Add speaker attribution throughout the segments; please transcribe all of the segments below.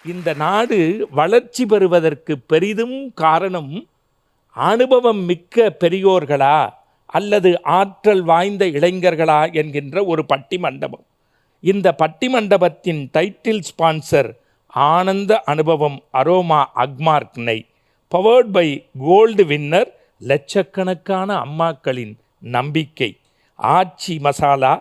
Speaker 1: இந்த நாடு வளர்ச்சி பெறுவதற்கு பெரிதும் காரணம் அனுபவம் மிக்க பெரியோர்களா அல்லது ஆற்றல் வாய்ந்த இளைஞர்களா என்கின்ற ஒரு பட்டிமண்டபம். இந்த பட்டிமண்டபத்தின் டைட்டில் ஸ்பான்சர் ஆனந்த அனுபவம் அரோமா அக்மார்க் நெய், பவர்ட் பை கோல்டு வின்னர், லட்சக்கணக்கான அம்மாக்களின் நம்பிக்கை. ஆச்சி மசாலா,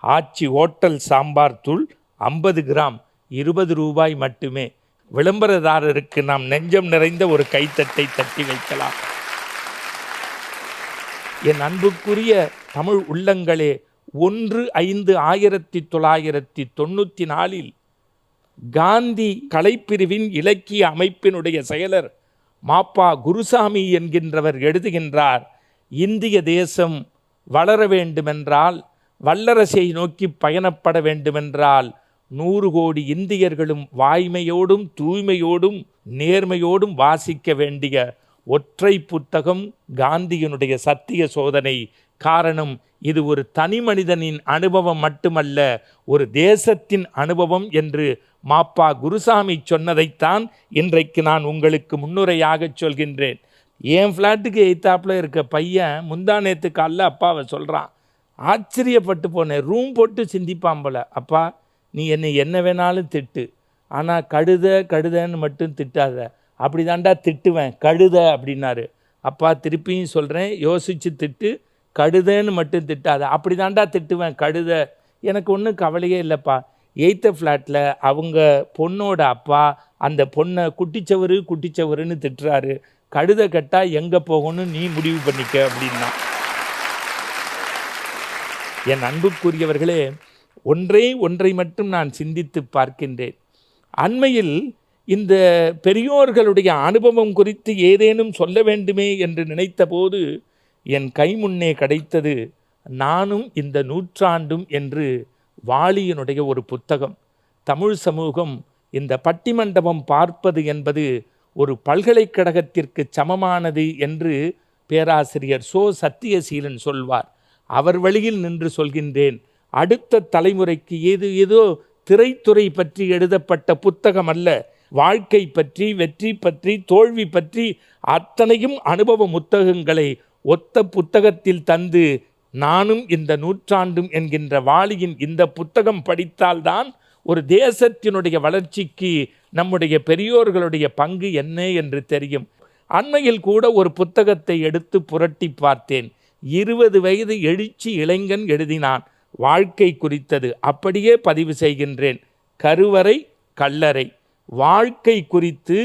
Speaker 1: ஆச்சி ஹோட்டல் சாம்பார் தூள் 50 கிராம் 20 ரூபாய் மட்டுமே. விளம்பரதாரருக்கு நாம் நெஞ்சம் நிறைந்த ஒரு கைத்தட்டை தட்டி வைக்கலாம். என் அன்புக்குரிய தமிழ் உள்ளங்களே, 1/5/1994 காந்தி கலைப்பிரிவின் இலக்கிய அமைப்பினுடைய செயலர் மாப்பா குருசாமி என்கின்றவர் எழுதுகின்றார், இந்திய தேசம் வளர வேண்டுமென்றால், வல்லரசை நோக்கி பயணப்பட வேண்டுமென்றால் 100 கோடி இந்தியர்களும் வாய்மையோடும் தூய்மையோடும் நேர்மையோடும் வாசிக்க வேண்டிய ஒற்றை புத்தகம் காந்தியினுடைய சத்திய சோதனை. காரணம், இது ஒரு தனி மனிதனின் அனுபவம் மட்டுமல்ல, ஒரு தேசத்தின் அனுபவம் என்று மாப்பா குருசாமி சொன்னதைத்தான் இன்றைக்கு நான் உங்களுக்கு முன்னுரையாக சொல்கின்றேன். என் ஃப்ளாட்டுக்கு எய்த்தாப்பில் இருக்க பையன் முந்தானேத்து காலில் அப்பாவை சொல்கிறான். ஆச்சரியப்பட்டு போனேன். ரூம் போட்டு சிந்திப்பான் போல, அப்பா நீ என்னை என்ன வேணாலும் திட்டு, ஆனால் கழுதன்னு மட்டும் திட்டாத. அப்படி தாண்டா திட்டுவேன், கழுத அப்படின்னாரு. அப்பா திருப்பியும் சொல்கிறேன், யோசித்து திட்டு, கழுதன்னு மட்டும் திட்டாத. அப்படி தாண்டா திட்டுவேன், கழுத. எனக்கு ஒன்றும் கவலையே இல்லைப்பா. எய்த்த ஃப்ளாட்டில் அவங்க பொண்ணோட அப்பா அந்த பொண்ணை குட்டிச்சவருன்னு திட்டுறாரு. கழுத கட்டால் எங்கே போகணும்னு நீ முடிவு பண்ணிக்க அப்படின்னா. என் அன்புக்குரியவர்களே, ஒன்றை மட்டும் நான் சிந்தித்து பார்க்கின்றேன். அண்மையில் இந்த பெரியோர்களுடைய அனுபவம் குறித்து ஏதேனும் சொல்ல வேண்டுமே என்று நினைத்த போது என் கை முன்னே கிடைத்தது நானும் இந்த நூற்றாண்டும் என்று வாலியினுடைய ஒரு புத்தகம். தமிழ் சமூகம் இந்த பட்டிமண்டபம் பார்ப்பது என்பது ஒரு பல்கலைக்கழகத்திற்கு சமமானது என்று பேராசிரியர் சோ சத்தியசீலன் சொல்வார். அவர் வழியில் நின்று சொல்கின்றேன், அடுத்த தலைமுறைக்கு ஏதோ திரைத்துறை பற்றி எழுதப்பட்ட புத்தகம் அல்ல, வாழ்க்கை பற்றி, வெற்றி பற்றி, தோல்வி பற்றி அத்தனையும் அனுபவ புத்தகங்களை ஒத்த புத்தகத்தில் தந்து நானும் இந்த நூற்றாண்டும் என்கின்ற வாலியின் இந்த புத்தகம் படித்தால்தான் ஒரு தேசத்தினுடைய வளர்ச்சிக்கு நம்முடைய பெரியோர்களுடைய பங்கு என்ன என்று தெரியும். அண்மையில் கூட ஒரு புத்தகத்தை எடுத்து புரட்டி பார்த்தேன். 20 வயது எழுச்சி இளைஞன் எழுதினான், வாழ்க்கை குறித்தது. அப்படியே பதிவு செய்கின்றேன். கருவறை கல்லறை, வாழ்க்கை குறித்து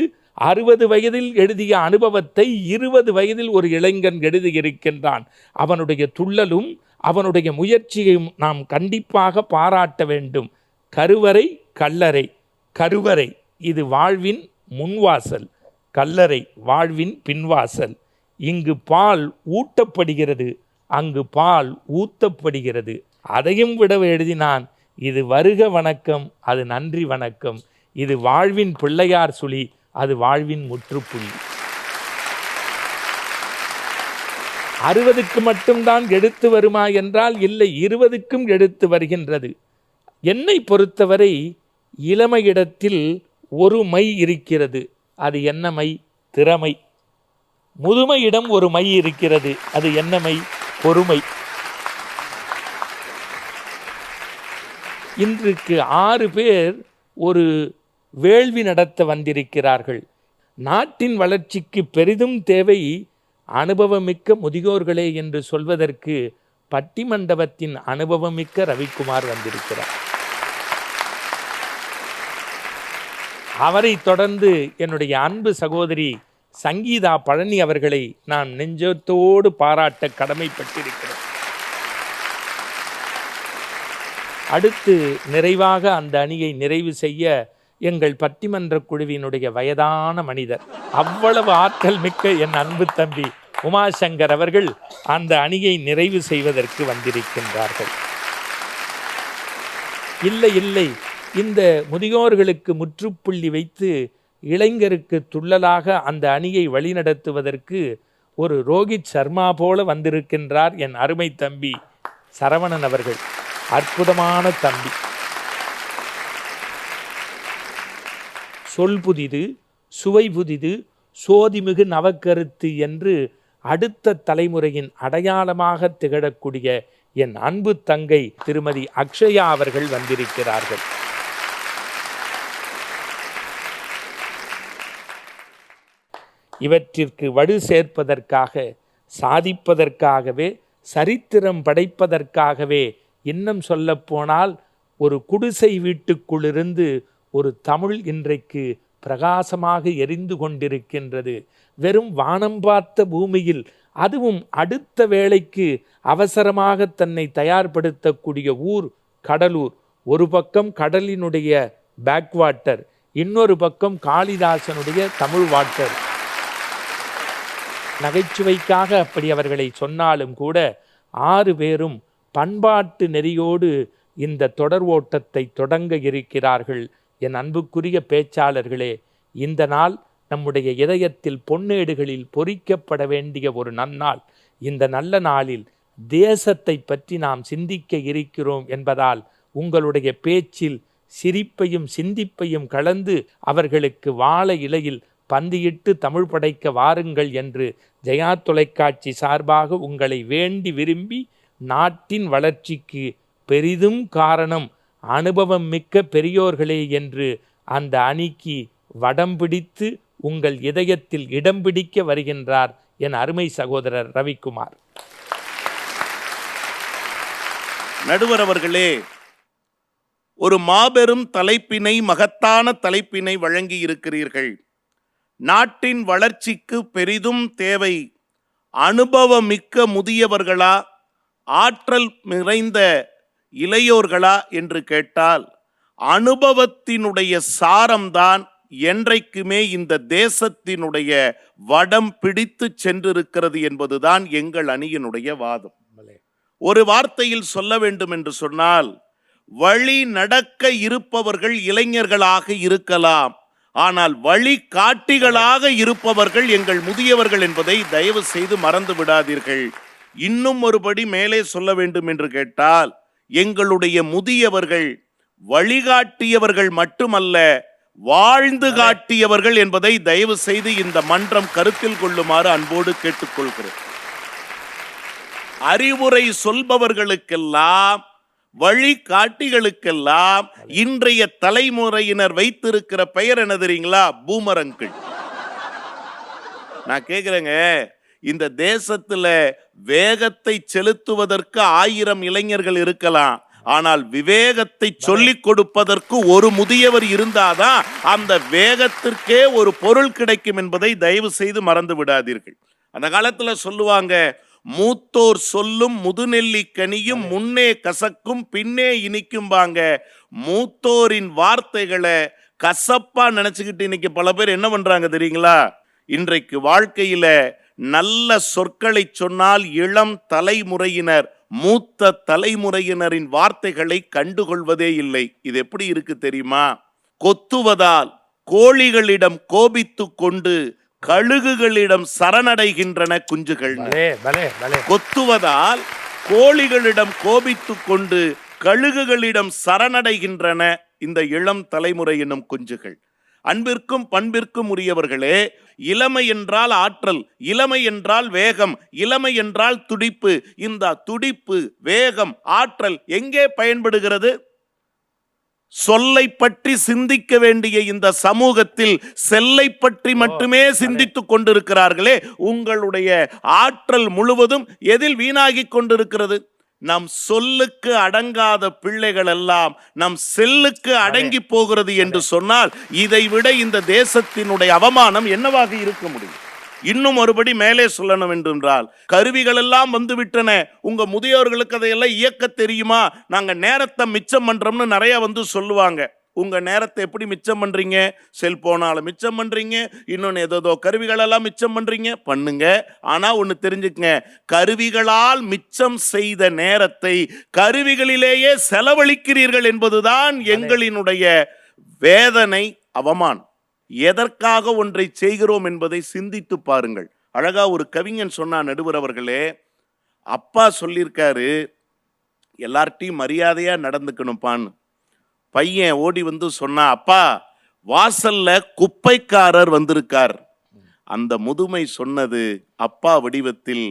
Speaker 1: 60 வயதில் எழுதிய அனுபவத்தை 20 வயதில் ஒரு இளைஞன் எழுதியிருக்கின்றான். அவனுடைய துள்ளலும் அவனுடைய முயற்சியையும் நாம் கண்டிப்பாக பாராட்ட வேண்டும். கருவறை கல்லறை. கருவறை இது வாழ்வின் முன்வாசல், கல்லறை வாழ்வின் பின்வாசல். இங்கு பால் ஊட்டப்படுகிறது, அங்கு பால் ஊத்தப்படுகிறது. அதையும் விட எழுதினான், இது வருக வணக்கம், அது நன்றி வணக்கம். இது வாழ்வின் பிள்ளையார் சுழி, அது வாழ்வின் முற்றுப்புள்ளி. 60க்கு மட்டும்தான் எடுத்து வருமா என்றால் இல்லை, 20க்கும் எடுத்து வருகின்றது. என்னை பொறுத்தவரை இளமையிடத்தில் ஒரு மை இருக்கிறது. அது என்ன மை? திறமை. முதுமையிடம் ஒரு மை இருக்கிறது. அது என்ன மை? பொறுமை. இன்றைக்கு 6 பேர் ஒரு வேள்வி நடத்த வந்திருக்கிறார்கள். நாட்டின் வளர்ச்சிக்கு பெரிதும் தேவை அனுபவமிக்க முதியோர்களே என்று சொல்வதற்கு பட்டிமண்டபத்தின் அனுபவமிக்க ரவிக்குமார் வந்திருக்கிறார். அவரை தொடர்ந்து என்னுடைய அன்பு சகோதரி சங்கீதா பழனி அவர்களை நான் நெஞ்சத்தோடு பாராட்ட கடமைப்பட்டிருக்கிறேன். அடுத்து நிறைவாக அந்த அணியை நிறைவு செய்ய எங்கள் பட்டிமன்ற குழுவினுடைய வயதான மனிதர், அவ்வளவு ஆற்றல் மிக்க என் அன்பு தம்பி உமாசங்கர் அவர்கள் அந்த அணியை நிறைவு செய்வதற்கு வந்திருக்கின்றார்கள். இல்லை, இந்த முதியோர்களுக்கு முற்றுப்புள்ளி வைத்து இளைஞருக்கு துள்ளலாக அந்த அணியை வழிநடத்துவதற்கு ஒரு ரோஹித் சர்மா போல வந்திருக்கின்றார் என் அருமை தம்பி சரவணன் அவர்கள். அற்புதமான தம்பி. சொல் புதிது, சுவை புதிது, சோதிமிகு நவக்கருத்து என்று அடுத்த தலைமுறையின் அடையாளமாக திகழக்கூடிய என் அன்பு தங்கை திருமதி அக்ஷயா அவர்கள் வந்திருக்கிறார்கள். இவற்றிற்கு வலு சேர்ப்பதற்காக, சாதிப்பதற்காகவே, சரித்திரம் படைப்பதற்காகவே, இன்னும் சொல்லப்போனால் ஒரு குடிசை வீட்டுக்குள்ளிருந்து ஒரு தமிழ் இன்றைக்கு பிரகாசமாக எரிந்து கொண்டிருக்கின்றது. வெறும் வானம் பார்த்த பூமியில், அதுவும் அடுத்த வேளைக்கு அவசரமாக தன்னை தயார்படுத்தக்கூடிய ஊர் கடலூர். ஒரு பக்கம் கடலினுடைய பேக் வாட்டர், இன்னொரு பக்கம் காளிதாசனுடைய தமிழ் வாட்டர். நகைச்சுவைக்காக அப்படி அவர்களை சொன்னாலும் கூட 6 பேரும் பண்பாட்டு நெறியோடு இந்த தொடர் ஓட்டத்தை தொடங்க இருக்கிறார்கள். என் அன்புக்குரிய பேச்சாளர்களே, இந்த நாள் நம்முடைய இதயத்தில் பொன்னேடுகளில் பொறிக்கப்பட வேண்டிய ஒரு நன்னாள். இந்த நல்ல நாளில் தேசத்தை பற்றி நாம் சிந்திக்க இருக்கிறோம் என்பதால் உங்களுடைய பேச்சில் சிரிப்பையும் சிந்திப்பையும் கலந்து அவர்களுக்கு வாழை இலையில் பந்தியிட்டு தமிழ் படைக்க வாருங்கள் என்று ஜெயா தொலைக்காட்சி சார்பாக உங்களை வேண்டி விரும்பி, நாட்டின் வளர்ச்சிக்கு பெரிதும் காரணம் அனுபவம் மிக்க பெரியோர்களே என்று அந்த அணிக்கு வடம் பிடித்து உங்கள் இதயத்தில் இடம் பிடிக்க வருகின்றார் என் அருமை சகோதரர் ரவிக்குமார்.
Speaker 2: நடுவர் அவர்களே, ஒரு மாபெரும் தலைப்பினை, மகத்தான தலைப்பினை வழங்கி இருக்கிறீர்கள். நாட்டின் வளர்ச்சிக்கு பெரிதும் தேவை அனுபவமிக்க முதியவர்களா, ஆற்றல் நிறைந்த இளையோர்களா என்று கேட்டால், அனுபவத்தினுடைய சாரம்தான் என்றைக்குமே இந்த தேசத்தினுடைய வடம் பிடித்து சென்றிருக்கிறது என்பதுதான் எங்கள் அணியினுடைய வாதம். ஒரு வார்த்தையில் சொல்ல வேண்டும் என்று சொன்னால், வழி நடக்க இருப்பவர்கள் இளைஞர்களாக இருக்கலாம், ஆனால் வழி காட்டிகளாக இருப்பவர்கள் எங்கள் முதியவர்கள் என்பதை தயவு செய்து மறந்து விடாதீர்கள். இன்னும் ஒருபடி மேலே சொல்ல வேண்டும் என்று கேட்டால், எங்களுடைய முதியவர்கள் வழிகாட்டியவர்கள் மட்டுமல்ல, வாழ்ந்து காட்டியவர்கள் என்பதை தயவு செய்து இந்த மன்றம் கருத்தில் கொள்ளுமாறு அன்போடு கேட்டுக்கொள்கிறேன். அறிவுரை சொல்பவர்களுக்கெல்லாம், வழிகாட்டிகளுக்கெல்லாம் இன்றைய தலைமுறையினர் வைத்திருக்கிற பெயர் என்ன தெரியுங்களா? பூமரங்கள். நான் கேட்கிறேங்க, இந்த தேசத்துல வேகத்தை செலுத்துவதற்கு 1000 இளைஞர்கள் இருக்கலாம், ஆனால் விவேகத்தை சொல்லிக் கொடுப்பதற்கு ஒரு முதியவர் இருந்தாதான் அந்த வேகத்திற்கே ஒரு பொருள் கிடைக்கும் என்பதை தயவு செய்து மறந்து விடாதீர்கள். அந்த காலத்துல சொல்லுவாங்க, மூத்தோர் சொல்லும் முதுநெல்லி கனியும் முன்னே கசக்கும் பின்னே இனிக்கும்பாங்க. மூத்தோரின் வார்த்தைகளை கசப்பா நினைச்சுக்கிட்டு இன்னைக்கு பல பேர் என்ன பண்றாங்க தெரியுங்களா? இன்றைக்கு வாழ்க்கையில நல்ல சொற்களை சொன்னால் இளம் தலைமுறையினர், மூத்த தலைமுறையினரின் வார்த்தைகளை கண்டுகொள்வதே இல்லை. இது எப்படி இருக்கு தெரியுமா? கொத்துவதால் கோழிகளிடம் கோபித்து கொண்டு கழுகுகளிடம் சரணடைகின்றன குஞ்சுகள். கொத்துவதால் கோழிகளிடம் கோபித்து கொண்டு கழுகுகளிடம் சரணடைகின்றன இந்த இளம் தலைமுறை என்னும் குஞ்சுகள். அன்பிற்கும் பண்பிற்கும் உரியவர்களே, இளமை என்றால் ஆற்றல், இளமை என்றால் வேகம், இளமை என்றால் துடிப்பு. இந்த துடிப்பு, வேகம், ஆற்றல் எங்கே பயன்படுகிறது? சொல்லை பற்றி சிந்திக்க வேண்டிய இந்த சமூகத்தில் செல்லை பற்றி மட்டுமே சிந்தித்துக் கொண்டிருக்கிறார்களே. உங்களுடைய ஆற்றல் முழுவதும் எதில் வீணாகி கொண்டிருக்கிறது? நம் சொல்லுக்கு அடங்காத பிள்ளைகள் எல்லாம் நம் செல்லுக்கு அடங்கி போகிறது என்று சொன்னால், இதைவிட இந்த தேசத்தினுடைய அவமானம் என்னவாக இருக்க முடியும்? இன்னும் ஒருபடி மேலே சொல்லணும் என்றால், கருவிகள் எல்லாம் வந்துவிட்டன, உங்க முதியோர்களுக்கு அதையெல்லாம் இயக்க தெரியுமா? நாங்க நேரத்தை மிச்சம் பண்றோம்னு நிறைய சொல்லுவாங்க. உங்க நேரத்தை எப்படி மிச்சம் பண்றீங்க? செல்போனால மிச்சம் பண்றீங்க, இன்னொன்னு ஏதோ கருவிகளெல்லாம் மிச்சம் பண்றீங்க, பண்ணுங்க. ஆனா ஒண்ணு தெரிஞ்சுக்கங்க, கருவிகளால் மிச்சம் செய்த நேரத்தை கருவிகளிலேயே செலவழிக்கிறீர்கள் என்பதுதான் எங்களினுடைய வேதனை, அவமானம். எதற்காக ஒன்றை செய்கிறோம் என்பதை சிந்தித்து பாருங்கள். அழகா ஒரு கவிஞன் சொன்னா, நடுவர் அவர்களே, அப்பா சொல்லியிருக்காரு, எல்லார்ட்டையும் மரியாதையா நடந்துக்கணும்பான்னு. பையன் ஓடி சொன்னா, அப்பா வாசல்ல குப்பைக்காரர் வந்திருக்கார். அந்த முதுமை சொன்னது அப்பா வடிவத்தில்,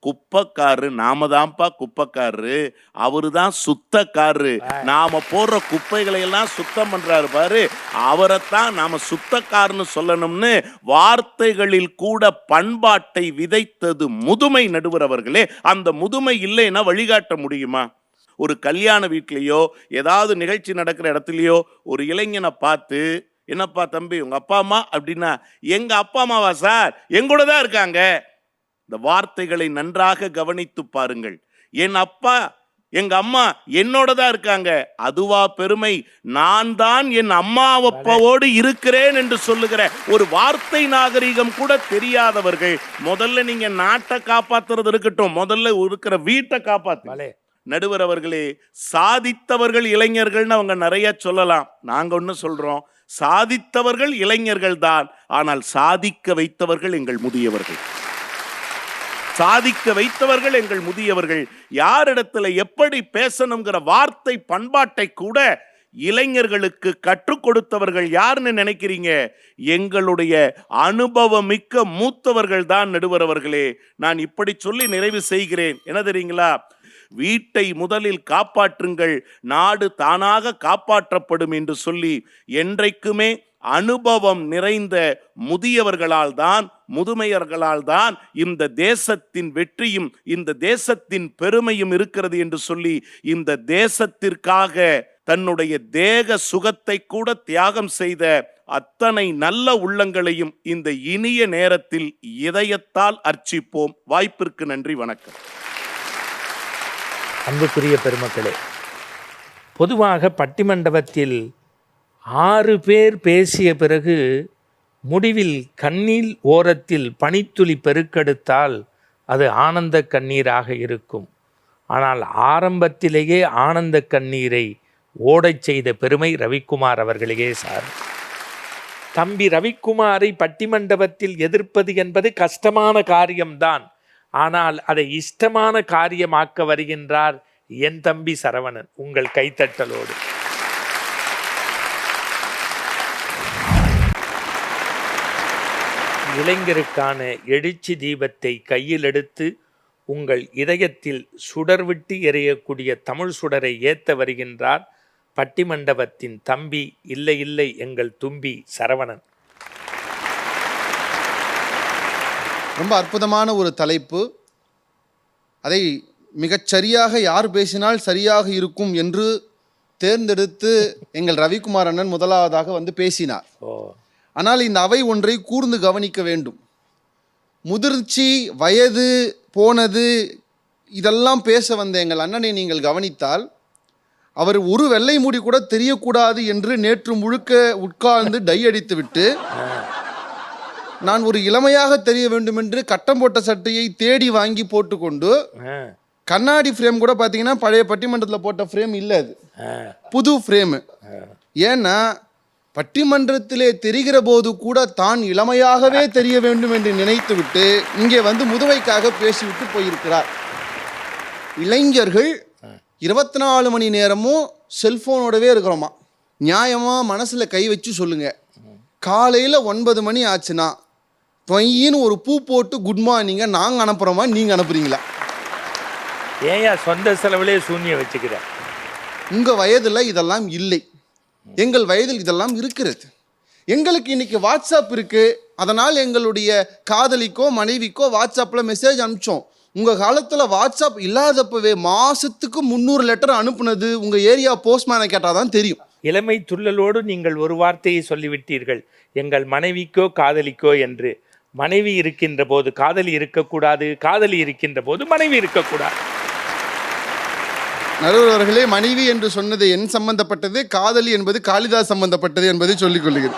Speaker 2: குப்பைக்காரரு நாம தான்ப்பா குப்பைக்காரரு, அவரு தான் சுத்தக்காரரு, நாம போடுற குப்பைகளை எல்லாம் சுத்தம் பண்றாரு பாரு, அவரைத்தான் நாம சுத்தக்காரன்னு சொல்லணும்னு வார்த்தைகளில் கூட பண்பாட்டை விதைத்தது முதுமை. நடுவர் அவர்களே, அந்த முதுமை இல்லைன்னா வழிகாட்ட முடியுமா? ஒரு கல்யாண வீட்லயோ ஏதாவது நிகழ்ச்சி நடக்கிற இடத்துலயோ ஒரு இளைஞனை பார்த்து, என்னப்பா தம்பி உங்க அப்பா அம்மா அப்படின்னா, எங்க அப்பா அம்மாவா சார், எங்கூட தான் இருக்காங்க. இந்த வார்த்தைகளை நன்றாக கவனித்து பாருங்கள். என் அப்பா எங்க அம்மா என்னோட தான் இருக்காங்க, அதுவா பெருமை? நான் தான் என் அம்மா அப்பாவோடு இருக்கிறேன் என்று சொல்லுகிற ஒரு வார்த்தை நாகரிகம் கூட தெரியாதவர்கள். முதல்ல நீங்க நாட்டை காப்பாத்துறது இருக்கட்டும், முதல்ல இருக்கிற வீட்டை காப்பாத்து. நடுவர் அவர்களே, சாதித்தவர்கள் இளைஞர்கள்னு அவங்க நிறைய சொல்லலாம். நாங்க ஒண்ணு சொல்றோம், சாதித்தவர்கள் இளைஞர்கள் தான், ஆனால் சாதிக்க வைத்தவர்கள் எங்கள் முதியவர்கள். சாதிக்க வைத்தவர்கள் எங்கள் முதியவர்கள். யாரிடத்துல எப்படி பேசணுங்கிற வார்த்தை பண்பாட்டை கூட இளைஞர்களுக்கு கற்றுக் கொடுத்தவர்கள் யாருன்னு நினைக்கிறீங்க? எங்களுடைய அனுபவமிக்க மூத்தவர்கள் தான். நடுவர் அவர்களே, நான் இப்படி சொல்லி நிறைவு செய்கிறேன். என்ன தெரியுங்களா? வீட்டை முதலில் காப்பாற்றுங்கள், நாடு தானாக காப்பாற்றப்படும் என்று சொல்லி என்றைக்குமே அனுபவம் நிறைந்த முதியவர்களால் தான், முதுமையர்களால் தான் இந்த தேசத்தின் வெற்றியும் இந்த தேசத்தின் பெருமையும் இருக்கிறது என்று சொல்லி, இந்த தேசத்திற்காக தன்னுடைய தேக சுகத்தை கூட தியாகம் செய்த அத்தனை நல்ல உள்ளங்களையும் இந்த இனிய நேரத்தில் இதயத்தால் அர்ச்சிப்போம். வாய்ப்பிற்கு நன்றி, வணக்கம்.
Speaker 1: அன்புக்குரிய பெருமக்களே, பொதுவாக பட்டிமண்டபத்தில் 6 பேர் பேசிய பிறகு முடிவில் கண்ணீர் ஓரத்தில் பனித்துளி பெருக்கெடுத்தால் அது ஆனந்த கண்ணீராக இருக்கும். ஆனால் ஆரம்பத்திலேயே ஆனந்த கண்ணீரை ஓடச் செய்த பெருமை ரவிக்குமார் அவர்களையே சார். தம்பி ரவிக்குமாரை பட்டிமண்டபத்தில் எதிர்ப்பது என்பது கஷ்டமான காரியம்தான். ஆனால் அதை இஷ்டமான காரியமாக்க வருகின்றார் என் தம்பி சரவணன். உங்கள் கைத்தட்டலோடு. இளைஞருக்கான எழுச்சி தீபத்தை கையில் எடுத்து உங்கள் இதயத்தில் சுடர்விட்டு எறியக்கூடிய தமிழ் சுடரை ஏத்த வருகின்றார் பட்டிமண்டபத்தின் தம்பி, இல்லை இல்லை எங்கள் தும்பி சரவணன்.
Speaker 3: ரொம்ப அற்புதமான ஒரு தலைப்பு. அதை மிகச்சரியாக யார் பேசினால் சரியாக இருக்கும் என்று தேர்ந்தெடுத்து எங்கள் ரவிக்குமார் அண்ணன் முதலாவதாக வந்து பேசினார். ஆனால் இந்த அவை ஒன்றை கூர்ந்து கவனிக்க வேண்டும். முதிர்ச்சி, வயது போனது, இதெல்லாம் பேச வந்த எங்கள் அண்ணனை நீங்கள் கவனித்தால், அவர் ஒரு வெள்ளை மூடி கூட தெரியக்கூடாது என்று நேற்று முழுக்க உட்கார்ந்து டை அடித்து விட்டு, நான் ஒரு இளமையாக தெரிய வேண்டும் என்று கட்டம் போட்ட சட்டையை தேடி வாங்கி போட்டுக்கொண்டு, கண்ணாடி ஃப்ரேம் கூட பார்த்தீங்கன்னா பழைய பட்டிமன்றத்தில் போட்ட ஃப்ரேம் இல்லை, அது புது ஃப்ரேமு. ஏன்னா பட்டிமன்றத்திலே தெரிகிற போது கூட தான் இளமையாகவே தெரிய வேண்டும் என்று நினைத்து விட்டு இங்கே வந்து முதுமைக்காக பேசிவிட்டு போயிருக்கிறார். இளைஞர்கள் 24 மணி நேரமும் செல்ஃபோனோடவே இருக்கிறோமா? நியாயமாக மனசில் கை வச்சு சொல்லுங்க. காலையில் 9 மணி ஆச்சுன்னா தொய்யின்னு ஒரு பூ போட்டு குட் மார்னிங்க நாங்கள் அனுப்புகிறோமா, நீங்கள் அனுப்புறீங்களா?
Speaker 1: ஏன் சொந்த செலவிலே சூன்யம் வச்சுக்கிற?
Speaker 3: உங்கள் வயதில் இதெல்லாம் இல்லை, எங்கள் வயதில் இதெல்லாம் இருக்கிறது. எங்களுக்கு இன்னைக்கு வாட்ஸ்அப் இருக்குது, அதனால் எங்களுடைய காதலிக்கோ மனைவிக்கோ வாட்ஸ்அப்பில் மெசேஜ் அனுப்பிச்சோம். உங்கள் காலத்தில் வாட்ஸ்அப் இல்லாதப்பவே மாதத்துக்கு 300 லெட்டர் அனுப்புனது உங்கள் ஏரியா போஸ்ட்மேனை கேட்டால் தான் தெரியும்.
Speaker 1: இளமை துள்ளலோடு நீங்கள் ஒரு வார்த்தையை சொல்லிவிட்டீர்கள், எங்கள் மனைவிக்கோ காதலிக்கோ என்று. மனைவி இருக்கின்ற போது காதலி இருக்கக்கூடாது, காதலி இருக்கின்ற போது மனைவி இருக்கக்கூடாது.
Speaker 3: நடுவர்களே, மனைவி என்று சொன்னது என் சம்பந்தப்பட்டது, காதலி என்பது காளிதாஸ் சம்பந்தப்பட்டது என்பதை சொல்லிக் கொள்கிறேன்.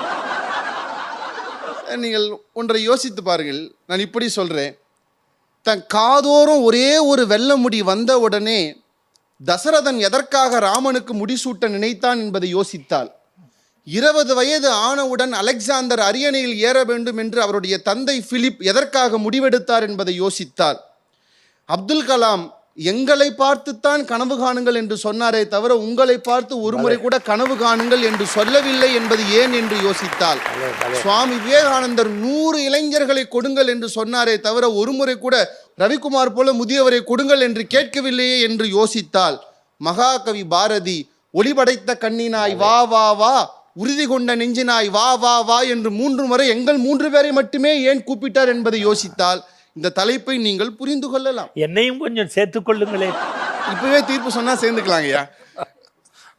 Speaker 3: நீங்கள் ஒன்றை யோசித்து பாருங்கள். நான் இப்படி சொல்கிறேன், தன் காதோறும் ஒரே ஒரு வெள்ள முடி வந்த உடனே தசரதன் எதற்காக ராமனுக்கு முடிசூட்ட நினைத்தான் என்பதை யோசித்தால், 20 வயது ஆனவுடன் அலெக்சாந்தர் அரியணையில் ஏற வேண்டும் என்று அவருடைய தந்தை பிலிப் எதற்காக முடிவெடுத்தார் என்பதை யோசித்தால், அப்துல் கலாம் எங்களை பார்த்துத்தான் கனவு காணுங்கள் என்று சொன்னாரே தவிர உங்களை பார்த்து ஒரு முறை கூட கனவு காணுங்கள் என்று சொல்லவில்லை என்பது ஏன் என்று யோசித்தால், சுவாமி விவேகானந்தர் 100 இளைஞர்களை கொடுங்கள் என்று சொன்னாரே தவிர ஒரு முறை கூட ரவிக்குமார் போல முதியவரை கொடுங்கள் என்று கேட்கவில்லையே என்று யோசித்தால், மகாகவி பாரதி ஒளிபடைத்த கண்ணினாய் வா வா வா, உறுதி கொண்ட நெஞ்சினாய் வா வா வா என்று 3 முறை எங்கள் 3 பேரை மட்டுமே ஏன் கூப்பிட்டார் என்பதை யோசித்தால் இந்த தலைப்பை நீங்கள் புரிந்து கொள்ளலாம்.
Speaker 1: என்னையும் கொஞ்சம் சேர்த்துக் கொள்ளுங்களே.
Speaker 3: இப்பவே தீர்ப்பு சொன்னா சேர்ந்துக்கலாங்கய்யா.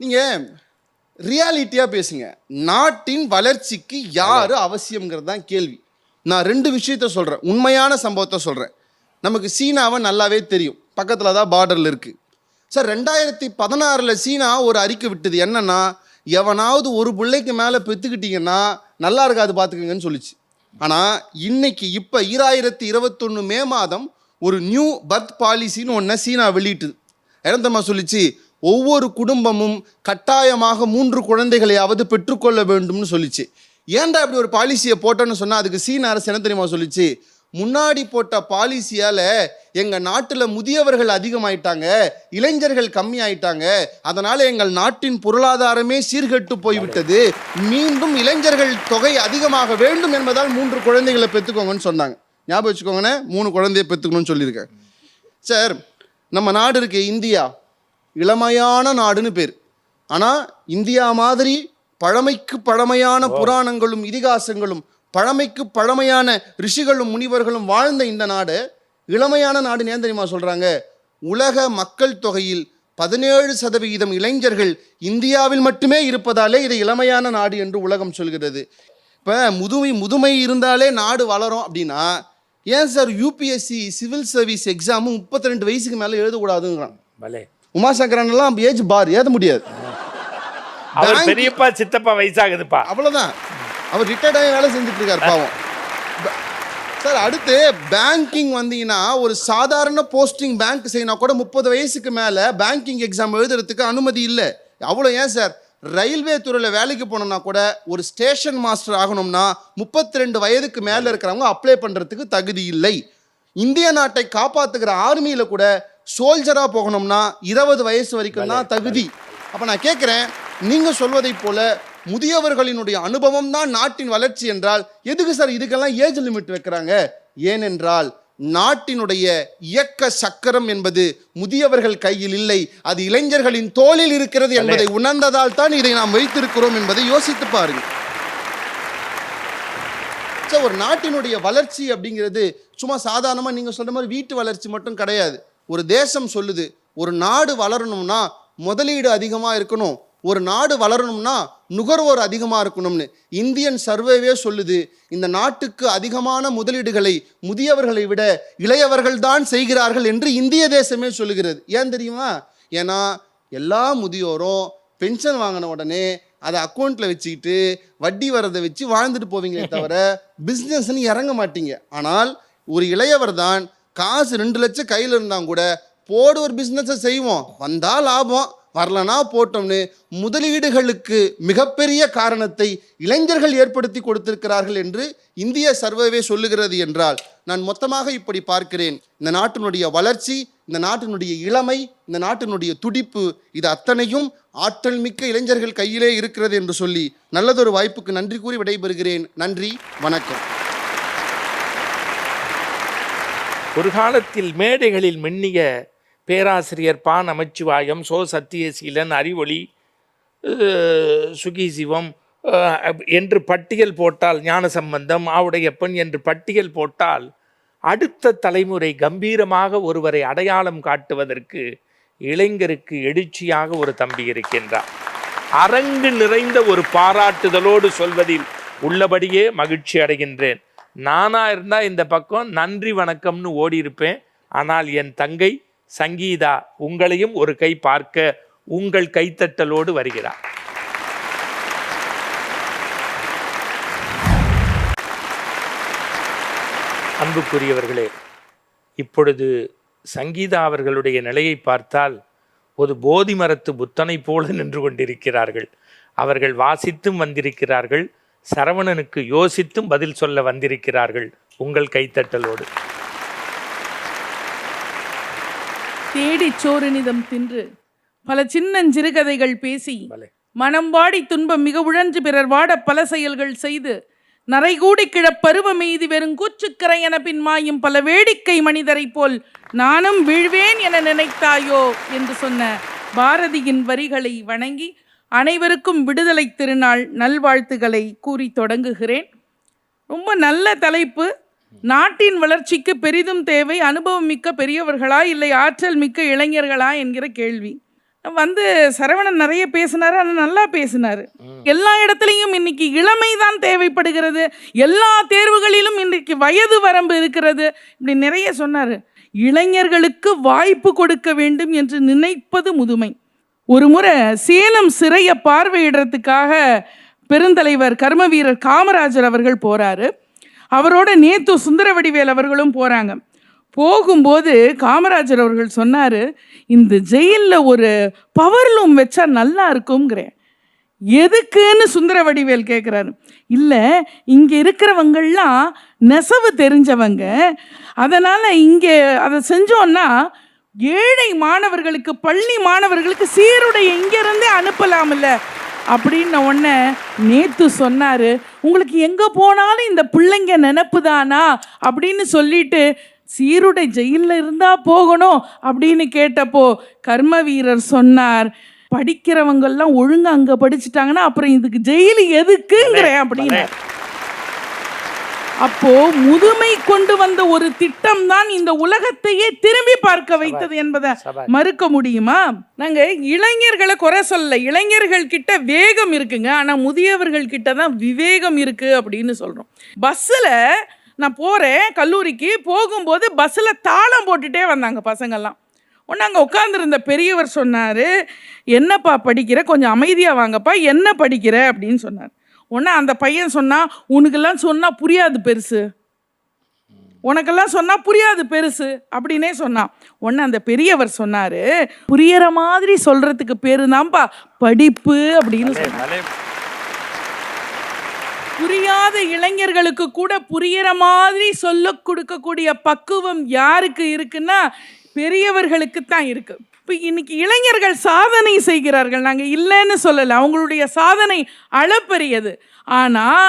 Speaker 3: நீங்க ரியாலிட்டியா பேசுங்க. நாட்டின் வளர்ச்சிக்கு யாரு அவசியம்ங்கிறது தான் கேள்வி. நான் 2 விஷயத்த சொல்றேன், உண்மையான சம்பவத்தை சொல்றேன். நமக்கு சீனாவை நல்லாவே தெரியும், பக்கத்துல தான் பார்டர்ல இருக்கு. சார் 2016 சீனா ஒரு அறிக்கை விட்டது, என்னன்னா எவனாவது ஒரு பிள்ளைக்கு மேலே பெற்றுக்கிட்டீங்கன்னா நல்லா இருக்காது பார்த்துக்கங்கன்னு சொல்லிச்சு. ஆனால் இன்னைக்கு இப்போ 2021 மே மாதம் ஒரு நியூ பர்த் பாலிசின்னு ஒன்று சீனா வெளியிட்டுது. இறந்தம்மா சொல்லிச்சு, ஒவ்வொரு குடும்பமும் கட்டாயமாக 3 குழந்தைகளையாவது பெற்றுக்கொள்ள வேண்டும்னு சொல்லிச்சு. ஏன்டா இப்படி ஒரு பாலிசியை போட்டோன்னு சொன்னால் அதுக்கு சீன அரசு என்ன தெரியுமா சொல்லிச்சு, முன்னாடி போட்ட பாலிசியால் எங்கள் நாட்டில் முதியவர்கள் அதிகமாயிட்டாங்க, இளைஞர்கள் கம்மி ஆயிட்டாங்க, அதனால் எங்கள் நாட்டின் பொருளாதாரமே சீர்கெட்டு போய்விட்டது, மீண்டும் இளைஞர்கள் தொகை அதிகமாக வேண்டும் என்பதால் 3 குழந்தைகளை பெற்றுக்கோங்கன்னு சொன்னாங்க. ஞாபகம் வச்சுக்கோங்கண்ணே, 3 குழந்தைய பெற்றுக்கணும்னு சொல்லியிருக்கேன். சார் நம்ம நாடு இருக்கு இந்தியா, இளமையான நாடுன்னு பேர். ஆனால் இந்தியா மாதிரி பழமைக்கு பழமையான புராணங்களும் இதிகாசங்களும் பழமைக்கு பழமையான ரிஷிகளும் முனிவர்களும் வாழ்ந்த இந்த நாடு இளமையான நாடு ஏன் தெரியுமா சொல்றாங்க? உலக மக்கள் தொகையில் 17% இளைஞர்கள் இந்தியாவில் மட்டுமே இருப்பதாலே இதை இளமையான நாடு என்று உலகம் சொல்கிறது. இப்போ முதுமை இருந்தாலே நாடு வளரும் அப்படின்னா ஏன் சார் யூபிஎஸ்சி சிவில் சர்வீஸ் எக்ஸாமும் 32 வயசுக்கு மேலே எழுதக்கூடாதுங்கிறான். உமாசங்கரன் எல்லாம் ஏஜ் பார் ஏத முடியாது,
Speaker 1: பெரியப்பா சித்தப்பா வயசாகுதுப்பா,
Speaker 3: அவ்வளோதான். அவர் ரிட்டையர்ட் ஆகி வேலை செஞ்சுட்டு இருக்கார் பாவம். சார் அடுத்து பேங்கிங் வந்தீங்கன்னா ஒரு சாதாரண போஸ்டிங் பேங்க் செய்யணும் கூட 30 வயசுக்கு மேலே பேங்கிங் எக்ஸாம் எழுதுறதுக்கு அனுமதி இல்லை. அவ்வளோ ஏன் சார் ரயில்வே துறையில் வேலைக்கு போனோம்னா கூட ஒரு ஸ்டேஷன் மாஸ்டர் ஆகணும்னா 32 வயதுக்கு மேலே இருக்கிறவங்க அப்ளை பண்ணுறதுக்கு தகுதி இல்லை. இந்திய நாட்டை காப்பாற்றுகிற ஆர்மியில் கூட சோல்ஜராக போகணும்னா 20 வயசு வரைக்கும் தான் தகுதி. அப்போ நான் கேட்குறேன், நீங்கள் சொல்வதை போல முதியவர்களினுடைய அனுபவம் தான் நாட்டின் வளர்ச்சி என்றால் எதுக்கு சார் இதுக்கெல்லாம் ஏஜ் லிமிட் வைக்கிறாங்க? ஏனென்றால் நாட்டினுடைய இயக்க சக்கரம் என்பது முதியவர்கள் கையில் இல்லை, அது இளைஞர்களின் தோளில் இருக்கிறது என்பதை உணர்ந்ததால் தான் இதை நாம் வைத்திருக்கிறோம் என்பதை யோசித்து பாருங்க. ஒரு நாட்டினுடைய வளர்ச்சி அப்படிங்கிறது சும்மா சாதாரணமாக நீங்கள் சொல்ற மாதிரி வீட்டு வளர்ச்சி மட்டும் கிடையாது. ஒரு தேசம் சொல்லுது, ஒரு நாடு வளரணும்னா முதலீடு அதிகமாக இருக்கணும், ஒரு நாடு வளரணும்னா நுகர்வோர் அதிகமாக இருக்கணும்னு இந்தியன் சர்வேவே சொல்லுது. இந்த நாட்டுக்கு அதிகமான முதலீடுகளை முதியவர்களை விட இளையவர்கள் தான் செய்கிறார்கள் என்று இந்திய தேசமே சொல்லுகிறது. ஏன் தெரியுமா? ஏன்னா எல்லா முதியோரும் பென்ஷன் வாங்கின உடனே அதை அக்கௌண்ட்டில் வச்சுக்கிட்டு வட்டி வரதை வச்சு வாழ்ந்துட்டு போவீங்களே தவிர பிஸ்னஸ்ன்னு இறங்க மாட்டீங்க. ஆனால் ஒரு இளையவர் தான் காசு 2 லட்சம் கையில் இருந்தால் கூட போடு ஒரு பிஸ்னஸை செய்வோம், வந்தால் லாபம், வரலனா போட்டோம்னு முதலீடுகளுக்கு மிகப்பெரிய காரணத்தை இளைஞர்கள் ஏற்படுத்தி கொடுத்திருக்கிறார்கள் என்று இந்திய சர்வேவே சொல்லுகிறது. என்றால் நான் மொத்தமாக இப்படி பார்க்கிறேன், இந்த நாட்டினுடைய வளர்ச்சி, இந்த நாட்டினுடைய இளமை, இந்த நாட்டினுடைய துடிப்பு, இது அத்தனையும் ஆற்றல் மிக்க இளைஞர்கள் கையிலே இருக்கிறது என்று சொல்லி நல்லதொரு வாய்ப்புக்கு நன்றி கூறி விடைபெறுகிறேன். நன்றி, வணக்கம்.
Speaker 1: ஒரு காலத்தில் மேடைகளில் மின்னிய பேராசிரியர் பா நமச்சிவாயம், சோ சத்தியசீலன், அறிவொளி, சுகிசிவம் என்று பட்டியல் போட்டால், ஞானசம்பந்தம், ஆவுடையப்பன் என்று பட்டியல் போட்டால் அடுத்த தலைமுறை கம்பீரமாக ஒருவரை அடையாளம் காட்டுவதற்கு இளைஞருக்கு எழுச்சியாக ஒரு தம்பி இருக்கின்றார். அரங்கு நிறைந்த ஒரு பாராட்டுதலோடு சொல்வதில் உள்ளபடியே மகிழ்ச்சி அடைகின்றேன். நானாக இருந்தால் இந்த பக்கம் நன்றி வணக்கம்னு ஓடி இருப்பேன். ஆனால் என் தங்கை சங்கீதா உங்களையும் ஒரு கை பார்க்க உங்கள் கைத்தட்டலோடு வருகிறார். அன்புக்குரியவர்களே, இப்பொழுது சங்கீதா அவர்களுடைய நிலையை பார்த்தால் ஒரு போதி மரத்து புத்தனை போல நின்று கொண்டிருக்கிறார்கள். அவர்கள் வாசித்தும் வந்திருக்கிறார்கள், சரவணனுக்கு யோசித்தும் பதில் சொல்ல வந்திருக்கிறார்கள். உங்கள் கைத்தட்டலோடு
Speaker 4: தேடிச் சோறுநிதம் தின்று பல சின்னஞ்சிறுகதைகள் பேசி மனம் வாடி துன்பம் மிக உழன்று பிறர் வாட பல செயல்கள் செய்து நரைகூடி கிழப் பருவம் எய்தி வெறும் கூச்சுக்கரை என பின் மாயும் பல வேடிக்கை மனிதரை போல் நானும் வீழ்வேன் என நினைத்தாயோ என்று சொன்ன பாரதியின் வரிகளை வணங்கி அனைவருக்கும் விடுதலை திருநாள் நல்வாழ்த்துக்களை கூறி தொடங்குகிறேன். ரொம்ப நல்ல தலைப்பு. நாட்டின் வளர்ச்சிக்கு பெரிதும் தேவை அனுபவம் மிக்க பெரியவர்களா இல்லை ஆற்றல் மிக்க இளைஞர்களா என்கிற கேள்வி. சரவணன் நிறைய பேசினார், ஆனால் நல்லா பேசினார். எல்லா இடத்துலையும் இன்னைக்கு இளமை தான் தேவைப்படுகிறது, எல்லா தேர்வுகளிலும் இன்னைக்கு வயது வரம்பு இருக்கிறது, இப்படி நிறைய சொன்னார். இளைஞர்களுக்கு வாய்ப்பு கொடுக்க வேண்டும் என்று நினைப்பது முதுமை. ஒரு முறை சேலம் சிறையை பார்வையிடுறதுக்காக பெருந்தலைவர் கர்மவீரர் காமராஜர் அவர்கள் போகிறாரு. அவரோட நேத்து சுந்தரவடிவேல் அவர்களும் போகிறாங்க. போகும்போது காமராஜர் அவர்கள் சொன்னார், இந்த ஜெயிலில் ஒரு பவர் லூம் வச்சா நல்லா இருக்குங்கிறேன். எதுக்குன்னு சுந்தரவடிவேல் கேட்குறாரு. இல்லை, இங்கே இருக்கிறவங்கள்லாம் நெசவு தெரிஞ்சவங்க, அதனால் இங்கே அதை செஞ்சோன்னா ஏழை மாணவர்களுக்கு, பள்ளி மாணவர்களுக்கு சீருடை இங்கேருந்தே அனுப்பலாம்ல அப்படின்ன உடனே நேத்து சொன்னார், உங்களுக்கு எங்கே போனாலும் இந்த பிள்ளைங்க நினப்பு தானா அப்படின்னு சொல்லிட்டு சீருடை ஜெயிலில் இருந்தால் போகணும் அப்படின்னு கேட்டப்போ கர்மவீரர் சொன்னார், படிக்கிறவங்கெல்லாம் ஒழுங்காக அங்கே படிச்சுட்டாங்கன்னா அப்புறம் இதுக்கு ஜெயிலு எதுக்குங்கிறேன் அப்படின்னு. அப்போ முதுமை கொண்டு வந்த ஒரு திட்டம் தான் இந்த உலகத்தையே திரும்பி பார்க்க வைத்தது என்பதை மறுக்க முடியுமா? நாங்க இளைஞர்களை குறை சொல்ல, இளைஞர்கள் கிட்ட வேகம் இருக்குங்க, ஆனா முதியவர்கள் கிட்ட தான் விவேகம் இருக்கு அப்படின்னு சொல்றோம். பஸ்ஸில் நான் போறேன், கல்லூரிக்கு போகும்போது பஸ்ஸில் தாளம் போட்டுட்டே வந்தாங்க பசங்கள்லாம். ஒன்று அங்கே உட்காந்துருந்த பெரியவர் சொன்னார், என்னப்பா படிக்கிற, கொஞ்சம் அமைதியாக வாங்கப்பா, என்ன படிக்கிற அப்படின்னு சொன்னார். உடனே அந்த பையன் சொன்னான், உனக்கெல்லாம் சொன்னால் புரியாது பெருசு, உனக்கெல்லாம் சொன்னால் புரியாது பெருசு அப்படின்னே சொன்னான். உடனே அந்த பெரியவர் சொன்னார், புரியற மாதிரி சொல்கிறதுக்கு பேரு தான்ப்பா படிப்பு அப்படின்னு சொன்னார். புரியாத இளைஞர்களுக்கு கூட புரியற மாதிரி சொல்ல கொடுக்கக்கூடிய பக்குவம் யாருக்கு இருக்குன்னா பெரியவர்களுக்கு தான் இருக்கு. இப்போ இன்னைக்கு இளைஞர்கள் சாதனை செய்கிறார்கள், நாங்கள் இல்லைன்னு சொல்லலை, அவங்களுடைய சாதனை அளப்பரியது. ஆனால்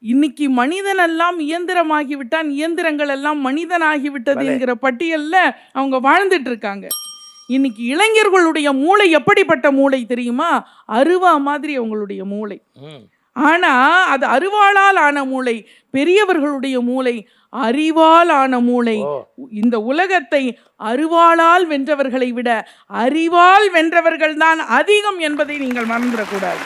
Speaker 4: இன்னைக்கு மனிதனெல்லாம் இயந்திரமாகிவிட்டான், இயந்திரங்கள் எல்லாம் மனிதனாகிவிட்டது என்கிற பட்டியலில் அவங்க வாழ்ந்துட்டு இருக்காங்க. இன்னைக்கு இளைஞர்களுடைய மூளை எப்படிப்பட்ட மூளை தெரியுமா? அருவா மாதிரி அவங்களுடைய மூளை. ஆனால் அது அருவாளால் ஆன மூளை. பெரியவர்களுடைய மூளை அறிவால் ஆன மூளை. இந்த உலகத்தை அருவாளால் வென்றவர்களை விட அறிவால் வென்றவர்கள் தான் அதிகம் என்பதை நீங்கள் மறந்துடக்கூடாது.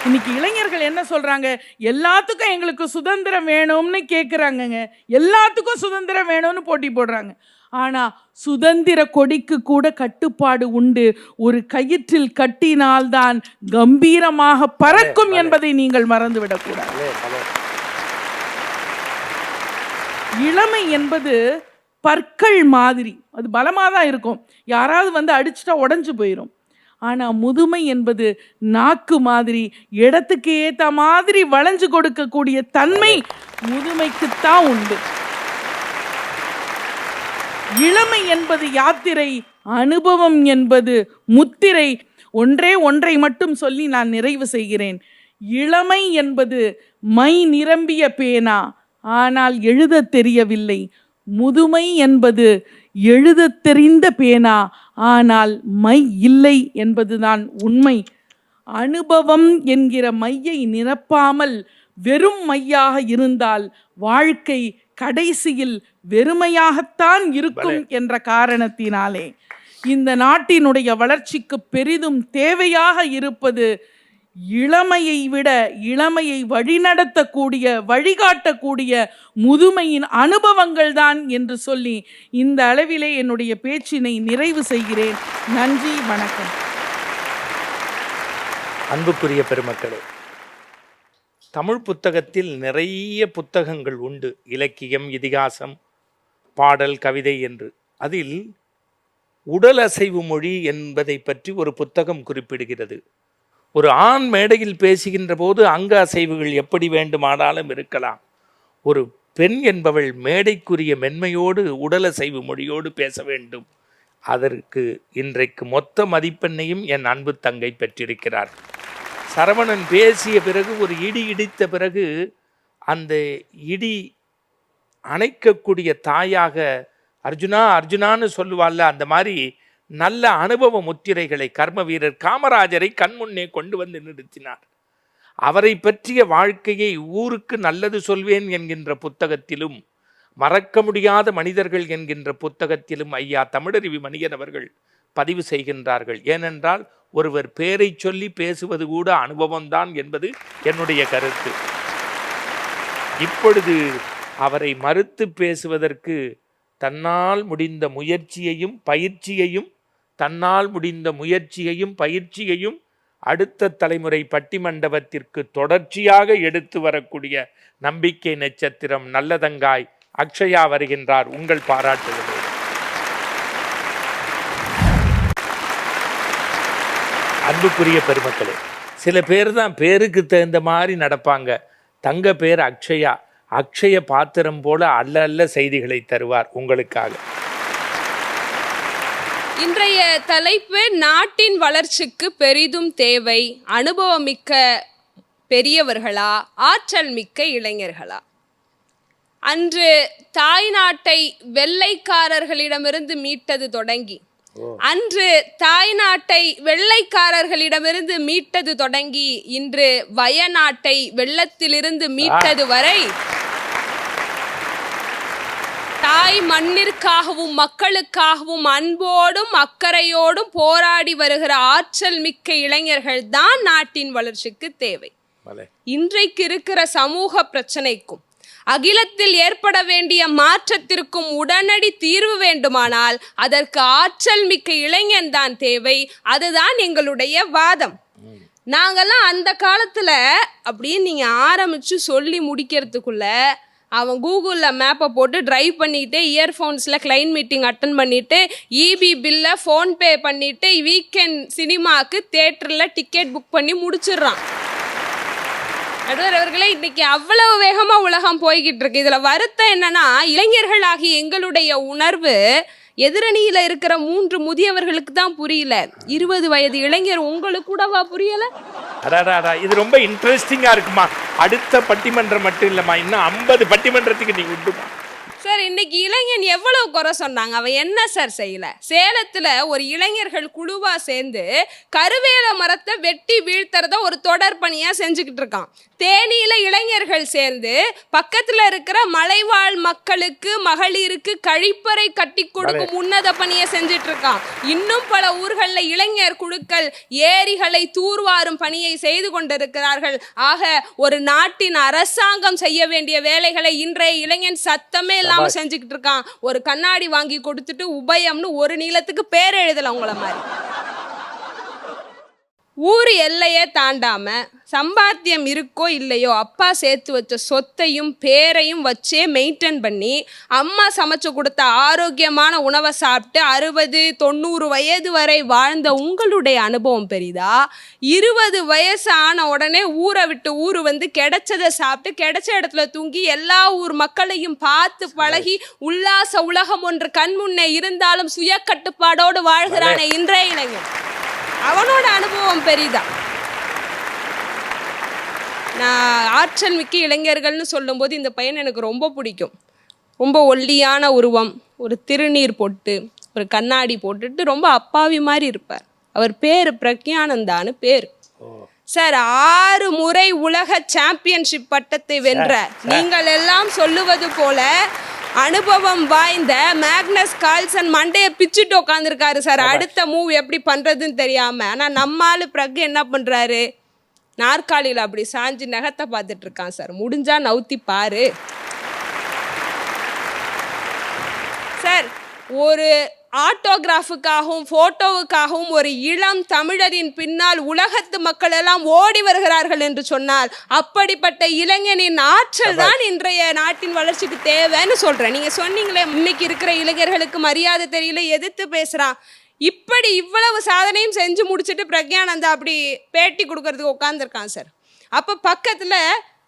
Speaker 4: இன்னைக்கு இளைஞர்கள் என்ன சொல்றாங்க? எல்லாத்துக்கும் எங்களுக்கு சுதந்திரம் வேணும்னு கேட்குறாங்கங்க, எல்லாத்துக்கும் சுதந்திரம் வேணும்னு போட்டி போடுறாங்க. ஆனால் சுதந்திர கொடிக்கு கூட கட்டுப்பாடு உண்டு. ஒரு கயிற்றில் கட்டினால்தான் கம்பீரமாக பறக்கும் என்பதை நீங்கள் மறந்துவிடக்கூடாது. இளமை என்பது பற்கள் மாதிரி, அது பலமாக தான் இருக்கும், யாராவது அடிச்சுட்டா உடஞ்சு போயிடும். ஆனால் முதுமை என்பது நாக்கு மாதிரி, இடத்துக்கு ஏற்ற மாதிரி வளைஞ்சு கொடுக்கக்கூடிய தன்மை முதுமைக்குத்தான் உண்டு. இளமை என்பது யாத்திரை, அனுபவம் என்பது முத்திரை. ஒன்றை மட்டும் சொல்லி நான் நிறைவு செய்கிறேன். இளமை என்பது மை நிரம்பிய பேனா, ஆனால் எழுத தெரியவில்லை. முதுமை என்பது எழுத தெரிந்த பேனா, ஆனால் மை இல்லை என்பதுதான் உண்மை. அனுபவம் என்கிற மையை நிரப்பாமல் வெறும் மையாக இருந்தால் வாழ்க்கை கடைசியில் வெறுமையாகத்தான் இருக்கும் என்ற காரணத்தினாலே இந்த நாட்டினுடைய வளர்ச்சிக்கு பெரிதும் தேவையாக இருப்பது இளமையை விட இளமையை வழிநடத்தக்கூடிய, வழிகாட்டக்கூடிய முதுமையின் அனுபவங்கள் தான் என்று சொல்லி இந்த அளவிலே என்னுடைய பேச்சினை நிறைவு செய்கிறேன். நன்றி, வணக்கம்.
Speaker 1: அன்புக்குரிய பெருமக்களே, தமிழ் புத்தகத்தில் நிறைய புத்தகங்கள் உண்டு, இலக்கியம், இதிகாசம், பாடல், கவிதை என்று. அதில் உடல் அசைவு மொழி என்பதை பற்றி ஒரு புத்தகம் குறிப்பிடுகிறது. ஒரு ஆண் மேடையில் பேசுகின்ற போது அங்க அசைவுகள் எப்படி வேண்டுமானாலும் இருக்கலாம். ஒரு பெண் என்பவள் மேடைக்குரிய மென்மையோடு உடலசைவு மொழியோடு பேச வேண்டும். அதற்கு இன்றைக்கு மொத்த மதிப்பெண்ணையும் என் அன்பு தங்கை பெற்றிருக்கிறார். சரவணன் பேசிய பிறகு ஒரு இடி இடித்த பிறகு அந்த இடி அணைக்கக்கூடிய தாயாக அர்ஜுனா அர்ஜுனான்னு சொல்லுவாள்ல, அந்த மாதிரி நல்ல அனுபவ முத்திரைகளை கர்ம வீரர் காமராஜரை கண்முன்னே கொண்டு வந்து நிறுத்தினார். அவரை பற்றிய வாழ்க்கையை ஊருக்கு நல்லது சொல்வேன் என்கின்ற புத்தகத்திலும், மறக்க முடியாத மனிதர்கள் என்கின்ற புத்தகத்திலும் ஐயா தமிழருவி மணியன் அவர்கள் பதிவு செய்கின்றார்கள். ஏனென்றால் ஒருவர் பேரை சொல்லி பேசுவது கூட அனுபவம்தான் என்பது என்னுடைய கருத்து. இப்பொழுது அவரை மறுத்து பேசுவதற்கு தன்னால் முடிந்த முயற்சியையும் பயிற்சியையும் அடுத்த தலைமுறை பட்டிமண்டபத்திற்கு தொடர்ச்சியாக எடுத்து வரக்கூடிய நம்பிக்கை நட்சத்திரம் நல்லதங்காய் அக்ஷயா வருகின்றார். உங்கள் பாராட்டுகள். அன்புக்குரிய பெருமக்களே, சில பேர் தான் பேருக்கு தகுந்த மாதிரி நடப்பாங்க. தங்க பேர் அக்ஷயா. அக்ஷய பாத்திரம் போல அல்ல செய்திகளை தருவார் உங்களுக்காக.
Speaker 5: இன்றைய தலைப்பு நாட்டின் வளர்ச்சிக்கு பெரிதும் தேவை அனுபவமிக்க பெரியவர்களா, ஆற்றல் மிக்க இளைஞர்களா? அன்று தாய் நாட்டை வெள்ளைக்காரர்களிடமிருந்து மீட்டது தொடங்கி, இன்று வயநாட்டை வெள்ளத்திலிருந்து மீட்டது வரை தாய் மண்ணிற்காகவும் மக்களுக்காகவும் அன்போடும் அக்கறையோடும் போராடி வருகிற ஆற்றல் மிக்க இளைஞர்கள் தான் நாட்டின் வளர்ச்சிக்கு தேவை. இன்றைக்கு இருக்கிற சமூக பிரச்சனைக்கும் அகிலத்தில் ஏற்பட வேண்டிய மாற்றத்திற்கும் உடனடி தீர்வு வேண்டுமானால் அதற்கு ஆற்றல் மிக்க இளைஞன் தான் தேவை. அதுதான் எங்களுடைய வாதம். நாங்கெல்லாம் அந்த காலத்துல அப்படியே நீங்க ஆரம்பிச்சு சொல்லி முடிக்கிறதுக்குள்ள அவன் கூகுளில் மேப்பை போட்டு ட்ரைவ் பண்ணிட்டு இயர்ஃபோன்ஸில் கிளைண்ட் மீட்டிங் அட்டன் பண்ணிட்டு இபி பில்லை ஃபோன்பே பண்ணிட்டு வீக்கெண்ட் சினிமாவுக்கு தேட்டரில் டிக்கெட் புக் பண்ணி முடிச்சிடுறான். நடுவர் அவர்களே, இன்னைக்கு அவ்வளவு வேகமாக உலகம் போய்கிட்டு இருக்கு. இதில் வருத்தம் என்னன்னா, இளைஞர்களாகிய எங்களுடைய உணர்வு எதிரணியில் இருக்கிற 3 முதியவர்களுக்கு தான் புரியல. 20 வயது இளைஞர் உங்களுக்கு கூடவா புரியல?
Speaker 1: இது ரொம்ப இன்ட்ரெஸ்டிங்கா இருக்குமா. அடுத்த பட்டிமன்றம் மட்டும் இல்லம்மா, இன்னும் 50 பட்டிமன்றத்துக்கு நீ விட்டுமா
Speaker 5: சார். இன்னைக்கு இளைஞன் எவ்வளவு குறை சொன்னாங்க, அவன் என்ன சார் செய்யல? சேலத்துல ஒரு இளைஞர்கள் குழுவா சேர்ந்து கருவேல மரத்தை வெட்டி வீழ்த்துறத ஒரு தொடர் பணியா செஞ்சுக்கிட்டு இருக்கான். தேனியில இளைஞர்கள் சேர்ந்து பக்கத்துல இருக்கிற மலைவாழ் மக்களுக்கு மகளிருக்கு கழிப்பறை கட்டி கொடுக்கும் உன்னத பணியை செஞ்சுட்டு இருக்கான். இன்னும் பல ஊர்கள்ல இளைஞர் குழுக்கள் ஏரிகளை தூர்வாரும் பணியை செய்து கொண்டிருக்கிறார்கள். ஆக ஒரு நாட்டின் அரசாங்கம் செய்ய வேண்டிய வேலைகளை இன்றைய இளைஞன் சத்தமே இல்லாம செஞ்சுக்கிட்டு இருக்கான். ஒரு கண்ணாடி வாங்கி கொடுத்துட்டு உபயம்னு ஒரு நீளத்துக்கு பேர் எழுதல உங்கள மாதிரி. ஊர் எல்லையே தாண்டாம சம்பாத்தியம் இருக்கோ இல்லையோ அப்பா சேர்த்து வச்ச சொத்தையும் பேரையும் வச்சே மெயின்டைன் பண்ணி அம்மா சமைச்சு கொடுத்த ஆரோக்கியமான உணவை சாப்பிட்டு 60-90 வயது வரை வாழ்ந்த உங்களுடைய அனுபவம் பெரிதா? 20 வயசு ஆன உடனே ஊரை விட்டு ஊர் வந்து கிடைச்சதை சாப்பிட்டு கிடைச்ச இடத்துல தூங்கி எல்லா ஊர் மக்களையும் பார்த்து பழகி உல்லாச உலகம் ஒன்று கண்முன்னே இருந்தாலும் சுய கட்டுப்பாடோடு வாழ்கிறான இன்றைய இளைஞன், அவனோட அனுபவம் பெரிதா? நான் ஆற்றல் மிக்க இளைஞர்கள்னு சொல்லும்போது இந்த பையன் எனக்கு ரொம்ப பிடிக்கும். ரொம்ப ஒல்லியான உருவம், ஒரு திருநீர் போட்டு ஒரு கண்ணாடி போட்டுட்டு ரொம்ப அப்பாவி மாதிரி இருப்பார். அவர் பேர் பிரக்யானந்தான்னு பேர். சார் 6 முறை உலக சாம்பியன்ஷிப் பட்டத்தை வென்ற நீங்கள் எல்லாம் சொல்லுவது போல அனுபவம் வாய்ந்த மேக்னஸ் கால்சன் மண்டையை பிச்சுட்டு உட்காந்துருக்காரு சார். அடுத்த மூவ் எப்படி பண்றதுன்னு தெரியாம. ஆனா நம்மாலு பிரக் என்ன பண்றாரு, நாற்காலியில் அப்படி சாஞ்சு நகத்தை பார்த்துட்டு இருக்கான் சார். முடிஞ்சா நவுத்தி பாரு சார். ஒரு ஆட்டோகிராஃபுக்காகவும் போட்டோவுக்காகவும் ஒரு இளம் தமிழரின் பின்னால் உலகத்து மக்கள் எல்லாம் ஓடி வருகிறார்கள் என்று சொன்னால் அப்படிப்பட்ட இளைஞனின் ஆற்றல் தான் இன்றைய நாட்டின் வளர்ச்சிக்கு தேவைன்னு சொல்றேன். நீங்க சொன்னீங்களே இன்னைக்கு இருக்கிற இளைஞர்களுக்கு மரியாதை தெரியல, எதிர்த்து பேசுறான். இப்படி இவ்வளவு சாதனையும் செஞ்சு முடிச்சுட்டு பிரக்யானந்தா அப்படி பேட்டி கொடுக்கறதுக்கு உட்காந்துருக்கான் சார். அப்போ பக்கத்தில்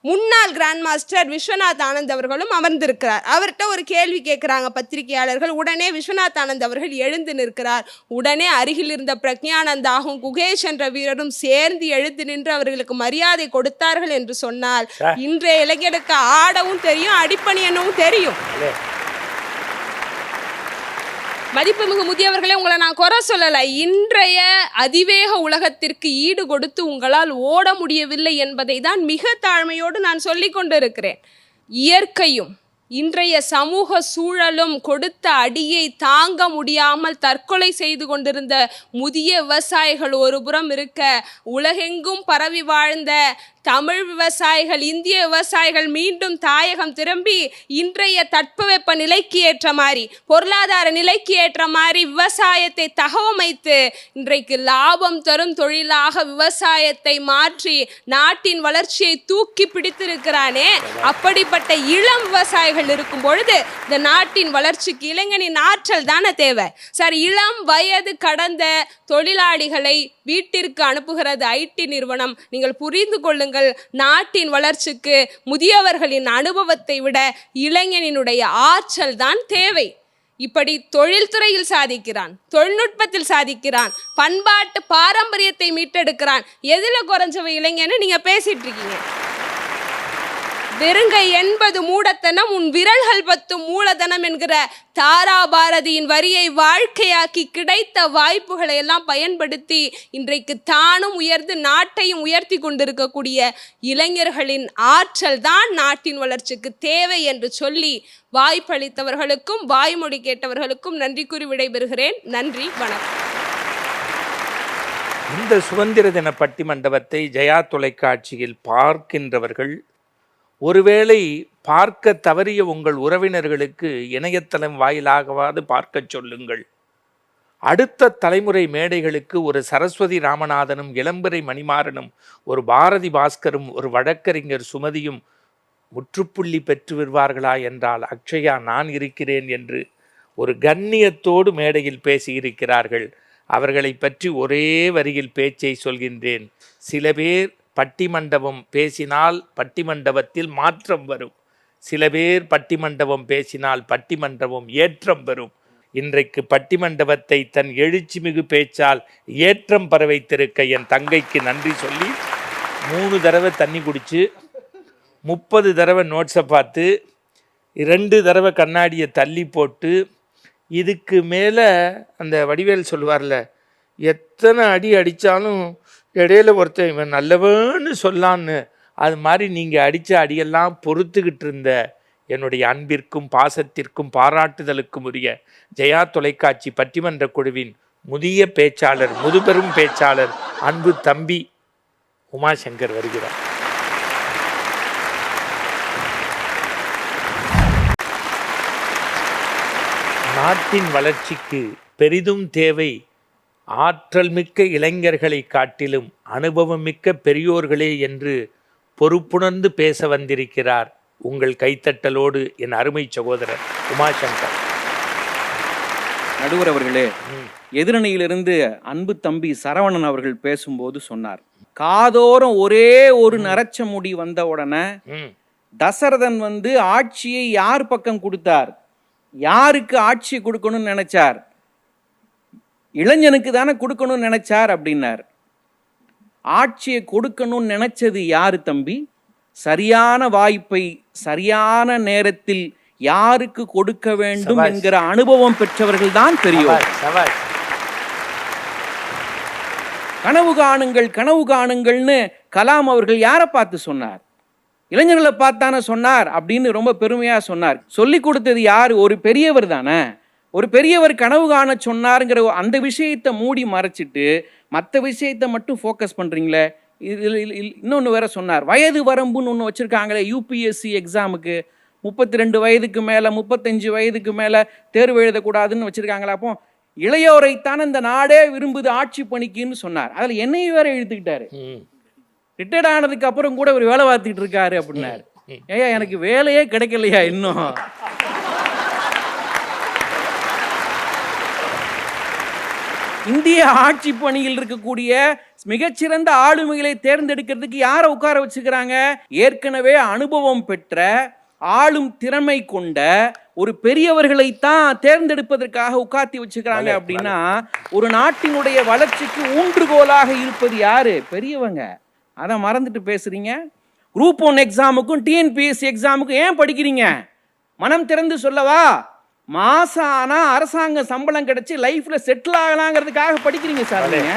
Speaker 5: முன்னாள் கிராண்ட் மாஸ்டர் விஸ்வநாத் ஆனந்த் அவர்களும் அமர்ந்திருக்கிறார். அவர்கிட்ட ஒரு கேள்வி கேட்குறாங்க பத்திரிகையாளர்கள். உடனே விஸ்வநாத் ஆனந்த் அவர்கள் எழுந்து நிற்கிறார். உடனே அருகில் இருந்த பிரக்ஞானந்தாகவும் குகேஷ் என்ற வீரரும் சேர்ந்து எழுந்து நின்று அவர்களுக்கு மரியாதை கொடுத்தார்கள் என்று சொன்னால் இன்றைய இளைஞருக்கு ஆடவும் தெரியும், அடிப்பணியனவும் தெரியும். மதிப்புமிகு முதியவர்களே, உங்களை நான் குறை சொல்லலை. இன்றைய அதிவேக உலகத்திற்கு ஈடு கொடுத்து உங்களால் ஓட முடியவில்லை என்பதை தான் மிக தாழ்மையோடு நான் சொல்லி கொண்டிருக்கிறேன். இயற்கையும் இன்றைய சமூக சூழலும் கொடுத்த அடியை தாங்க முடியாமல் தற்கொலை செய்து கொண்டிருந்த முதிய விவசாயிகள் ஒரு புறம் இருக்க, உலகெங்கும் பரவி வாழ்ந்த தமிழ் விவசாயிகள், இந்திய விவசாயிகள் மீண்டும் தாயகம் திரும்பி இன்றைய தட்பவெப்ப நிலைக்கு ஏற்ற மாதிரி, பொருளாதார நிலைக்கு ஏற்ற மாதிரி விவசாயத்தை தகவமைத்து இன்றைக்கு லாபம் தரும் தொழிலாக விவசாயத்தை மாற்றி நாட்டின் வளர்ச்சியை தூக்கி பிடித்திருக்கிறானே, அப்படிப்பட்ட இளம் விவசாயிகள் இருக்கும் பொழுது இந்த நாட்டின் வளர்ச்சிக்கு இளைஞனின் ஆற்றல் தானே தேவை சார். இளம் வயது கடந்த தொழிலாளிகளை வீட்டிற்கு அனுப்புகிறது ஐடி நிறுவனம். நீங்கள் புரிந்து கொள்ளுங்கள், நாட்டின் வளர்ச்சிக்கு முதியவர்களின் அனுபவத்தை விட இளைஞனினுடைய ஆற்றல் தான் தேவை. இப்படி தொழில்துறையில் சாதிக்கிறான், தொழில்நுட்பத்தில் சாதிக்கிறான், பண்பாட்டு பாரம்பரியத்தை மீட்டெடுக்கிறான். எதுல குறைஞ்சவ இளைஞன்னு நீங்க பேசிட்டு இருக்கீங்க? வெறுங்கை என்பது மூடத்தனம், உன் விரல்கள் 10 மூலதனம் என்கிற தாரா பாரதியின் வரியை வாழ்க்கையாக்கி கிடைத்த வாய்ப்புகளை எல்லாம் பயன்படுத்தி இன்றைக்கு தானும் உயர்ந்து நாட்டையும் உயர்த்தி கொண்டிருக்கக்கூடிய இளைஞர்களின் ஆற்றல் தான் நாட்டின் வளர்ச்சிக்கு தேவை என்று சொல்லி வாய்ப்பளித்தவர்களுக்கும் வாய்மொழி கேட்டவர்களுக்கும் நன்றி கூறி விடைபெறுகிறேன். நன்றி, வணக்கம்.
Speaker 1: இந்த சுதந்திர தின பட்டிமண்டபத்தை ஜெயா தொலைக்காட்சியில் பார்க்கின்றவர்கள் ஒருவேளை பார்க்க தவறிய உங்கள் உறவினர்களுக்கு இணையதளம் வாயிலாகவாது பார்க்க சொல்லுங்கள். அடுத்த தலைமுறை மேடைகளுக்கு ஒரு சரஸ்வதி ராமநாதனும், இளம்பிறை மணிமாறனும், ஒரு பாரதி பாஸ்கரும், ஒரு வழக்கறிஞர் சுமதியும் முற்றுப்புள்ளி பெற்று வருவார்களா என்றால் அக்ஷயா நான் இருக்கிறேன் என்று ஒரு கண்ணியத்தோடு மேடையில் பேசியிருக்கிறார்கள். அவர்களை பற்றி ஒரே வரியில் பேச்சை சொல்கின்றேன். சில பேர் பட்டிமண்டபம் பேசினால் பட்டிமண்டபத்தில் மாற்றம் வரும், சில பேர் பட்டிமண்டபம் பேசினால் பட்டிமண்டபம் ஏற்றம் பெறும். இன்றைக்கு பட்டிமண்டபத்தை தன் எழுச்சி மிகு பேச்சால் ஏற்றம் பெற வைத்திருக்க என் தங்கைக்கு நன்றி சொல்லி 3 தடவை தண்ணி குடித்து 30 தடவை நோட்ஸை பார்த்து 2 தடவை கண்ணாடியை தள்ளி போட்டு, இதுக்கு மேலே அந்த வடிவேல் சொல்லுவார்ல, எத்தனை அடி அடித்தாலும் இடையில ஒருத்தன் இவன் நல்லவன்னு சொல்லான்னு, அது மாதிரி நீங்கள் அடித்த அடியெல்லாம் பொறுத்துக்கிட்டு இருந்த என்னுடைய அன்பிற்கும் பாசத்திற்கும் பாராட்டுதலுக்கும் உரிய ஜெயா தொலைக்காட்சி பட்டிமன்ற குழுவின் முதிய பேச்சாளர், முதுபெரும் பேச்சாளர், அன்பு தம்பி உமாசங்கர் வருகிறார். நாட்டின் வளர்ச்சிக்கு பெரிதும் தேவை ஆற்றல் மிக்க இளைஞர்களை காட்டிலும் அனுபவம் மிக்க பெரியோர்களே என்று பொறுப்புணர்ந்து பேச வந்திருக்கிறார் உங்கள் கைத்தட்டலோடு என் அருமை சகோதரர் உமாசங்கர்.
Speaker 6: நடுவர் அவர்களே, எதிரணியிலிருந்து அன்பு தம்பி சரவணன் அவர்கள் பேசும்போது சொன்னார், காதோறும் ஒரே ஒரு நரச்ச முடி வந்த உடனே தசரதன் ஆட்சியை யார் பக்கம் கொடுத்தார், யாருக்கு ஆட்சி கொடுக்கணும்னு நினைச்சார், இளைஞனுக்கு தானே கொடுக்கணும்னு நினைச்சார் அப்படின்னார். ஆட்சியை கொடுக்கணும்னு நினைச்சது யாரு தம்பி? சரியான வாய்ப்பை சரியான நேரத்தில் யாருக்கு கொடுக்க வேண்டும் என்கிற அனுபவம் பெற்றவர்கள் தான் பெரியோர். கனவு காணுங்கள் கனவு காணுங்கள்னு கலாம் அவர்கள் யாரை பார்த்து சொன்னார்? இளைஞர்களை பார்த்தானே சொன்னார் அப்படின்னு ரொம்ப பெருமையா சொன்னார். சொல்லி கொடுத்தது யாரு? ஒரு பெரியவர் தானே. ஒரு பெரியவர் கனவு காண சொன்னாருங்கிற அந்த விஷயத்தை மூடி மறைச்சிட்டு மற்ற விஷயத்தை மட்டும் ஃபோக்கஸ் பண்ணுறீங்களே. இன்னொன்று வேற சொன்னார், வயது வரம்புன்னு ஒன்று வச்சுருக்காங்களே யூபிஎஸ்சி எக்ஸாமுக்கு. 32 வயதுக்கு மேலே 35 வயதுக்கு மேலே தேர்வு எழுதக்கூடாதுன்னு வச்சுருக்காங்களா? அப்போ இளையோரைத்தானே இந்த நாடே விரும்புது ஆட்சி பணிக்குன்னு சொன்னார். அதில் என்னையும் வேற எழுத்துக்கிட்டாரு. ரிட்டையர்ட் ஆனதுக்கு அப்புறம் கூட ஒரு வேலை பார்த்துக்கிட்டு இருக்காரு அப்படின்னாரு. ஏயா எனக்கு வேலையே கிடைக்கலையா இன்னும்? இந்திய ஆட்சி பணியில் இருக்கக்கூடிய மிகச்சிறந்த ஆளுமைகளை தேர்ந்தெடுக்கிறதுக்கு யாரை உட்கார வச்சுக்கிறாங்க? ஏற்கனவே அனுபவம் பெற்ற ஆளும் திறமை கொண்ட ஒரு பெரியவர்களைத்தான் தேர்ந்தெடுப்பதற்காக உட்கார்த்தி வச்சுக்கிறாங்க. அப்படின்னா ஒரு நாட்டினுடைய வளர்ச்சிக்கு ஊன்றுகோலாக இருப்பது யாரு? பெரியவங்க. அதை மறந்துட்டு பேசுறீங்க. குரூப் 1 எக்ஸாமுக்கும் டிஎன்பிஎஸ்சி எக்ஸாமுக்கும் ஏன் படிக்கிறீங்க? மனம் திறந்து சொல்லவா? மாசம் ஆனா அரசாங்க சம்பளம் கிடைச்சி லைஃப்ல செட்டில் ஆகலாங்கிறதுக்காக படிக்கிறீங்க சார். நீங்க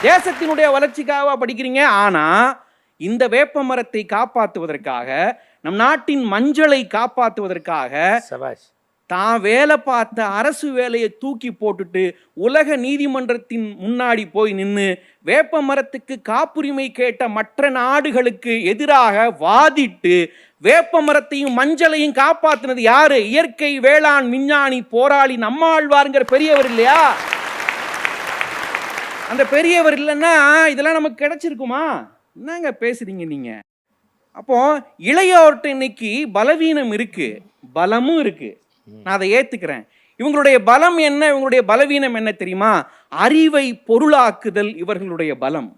Speaker 6: தேசத்தினுடைய வளர்ச்சிக்காக படிக்கிறீங்க. ஆனா இந்த வேப்ப மரத்தை காப்பாற்றுவதற்காக, நம் நாட்டின் மஞ்சளை காப்பாற்றுவதற்காக தான் வேலை பார்த்த அரசு வேலையை தூக்கி போட்டுட்டு உலக நீதிமன்றத்தின் முன்னாடி போய் நின்று வேப்ப மரத்துக்கு காப்புரிமை கேட்ட மற்ற நாடுகளுக்கு எதிராக வாதிட்டு வேப்ப மரத்தையும் மஞ்சளையும் காப்பாத்தினது யாரு? இயற்கை வேளாண் விஞ்ஞானி போராளி நம்மாழ்வார்ங்கிற பெரியவர் இல்லையா? அந்த பெரியவர் இல்லைன்னா இதெல்லாம் நமக்கு கிடைச்சிருக்குமா? என்னங்க பேசுறீங்க நீங்க? அப்போ இளையோர்ட்ட இன்னைக்கு பலவீனம் இருக்கு, பலமும் இருக்கு. நான் அதை ஏத்துக்கிறேன். இவங்களுடைய பலம் என்ன, இவங்களுடைய பலவீனம் என்ன தெரியுமா? அறிவை பொருளாக்குதல் இவர்களுடைய பலம்.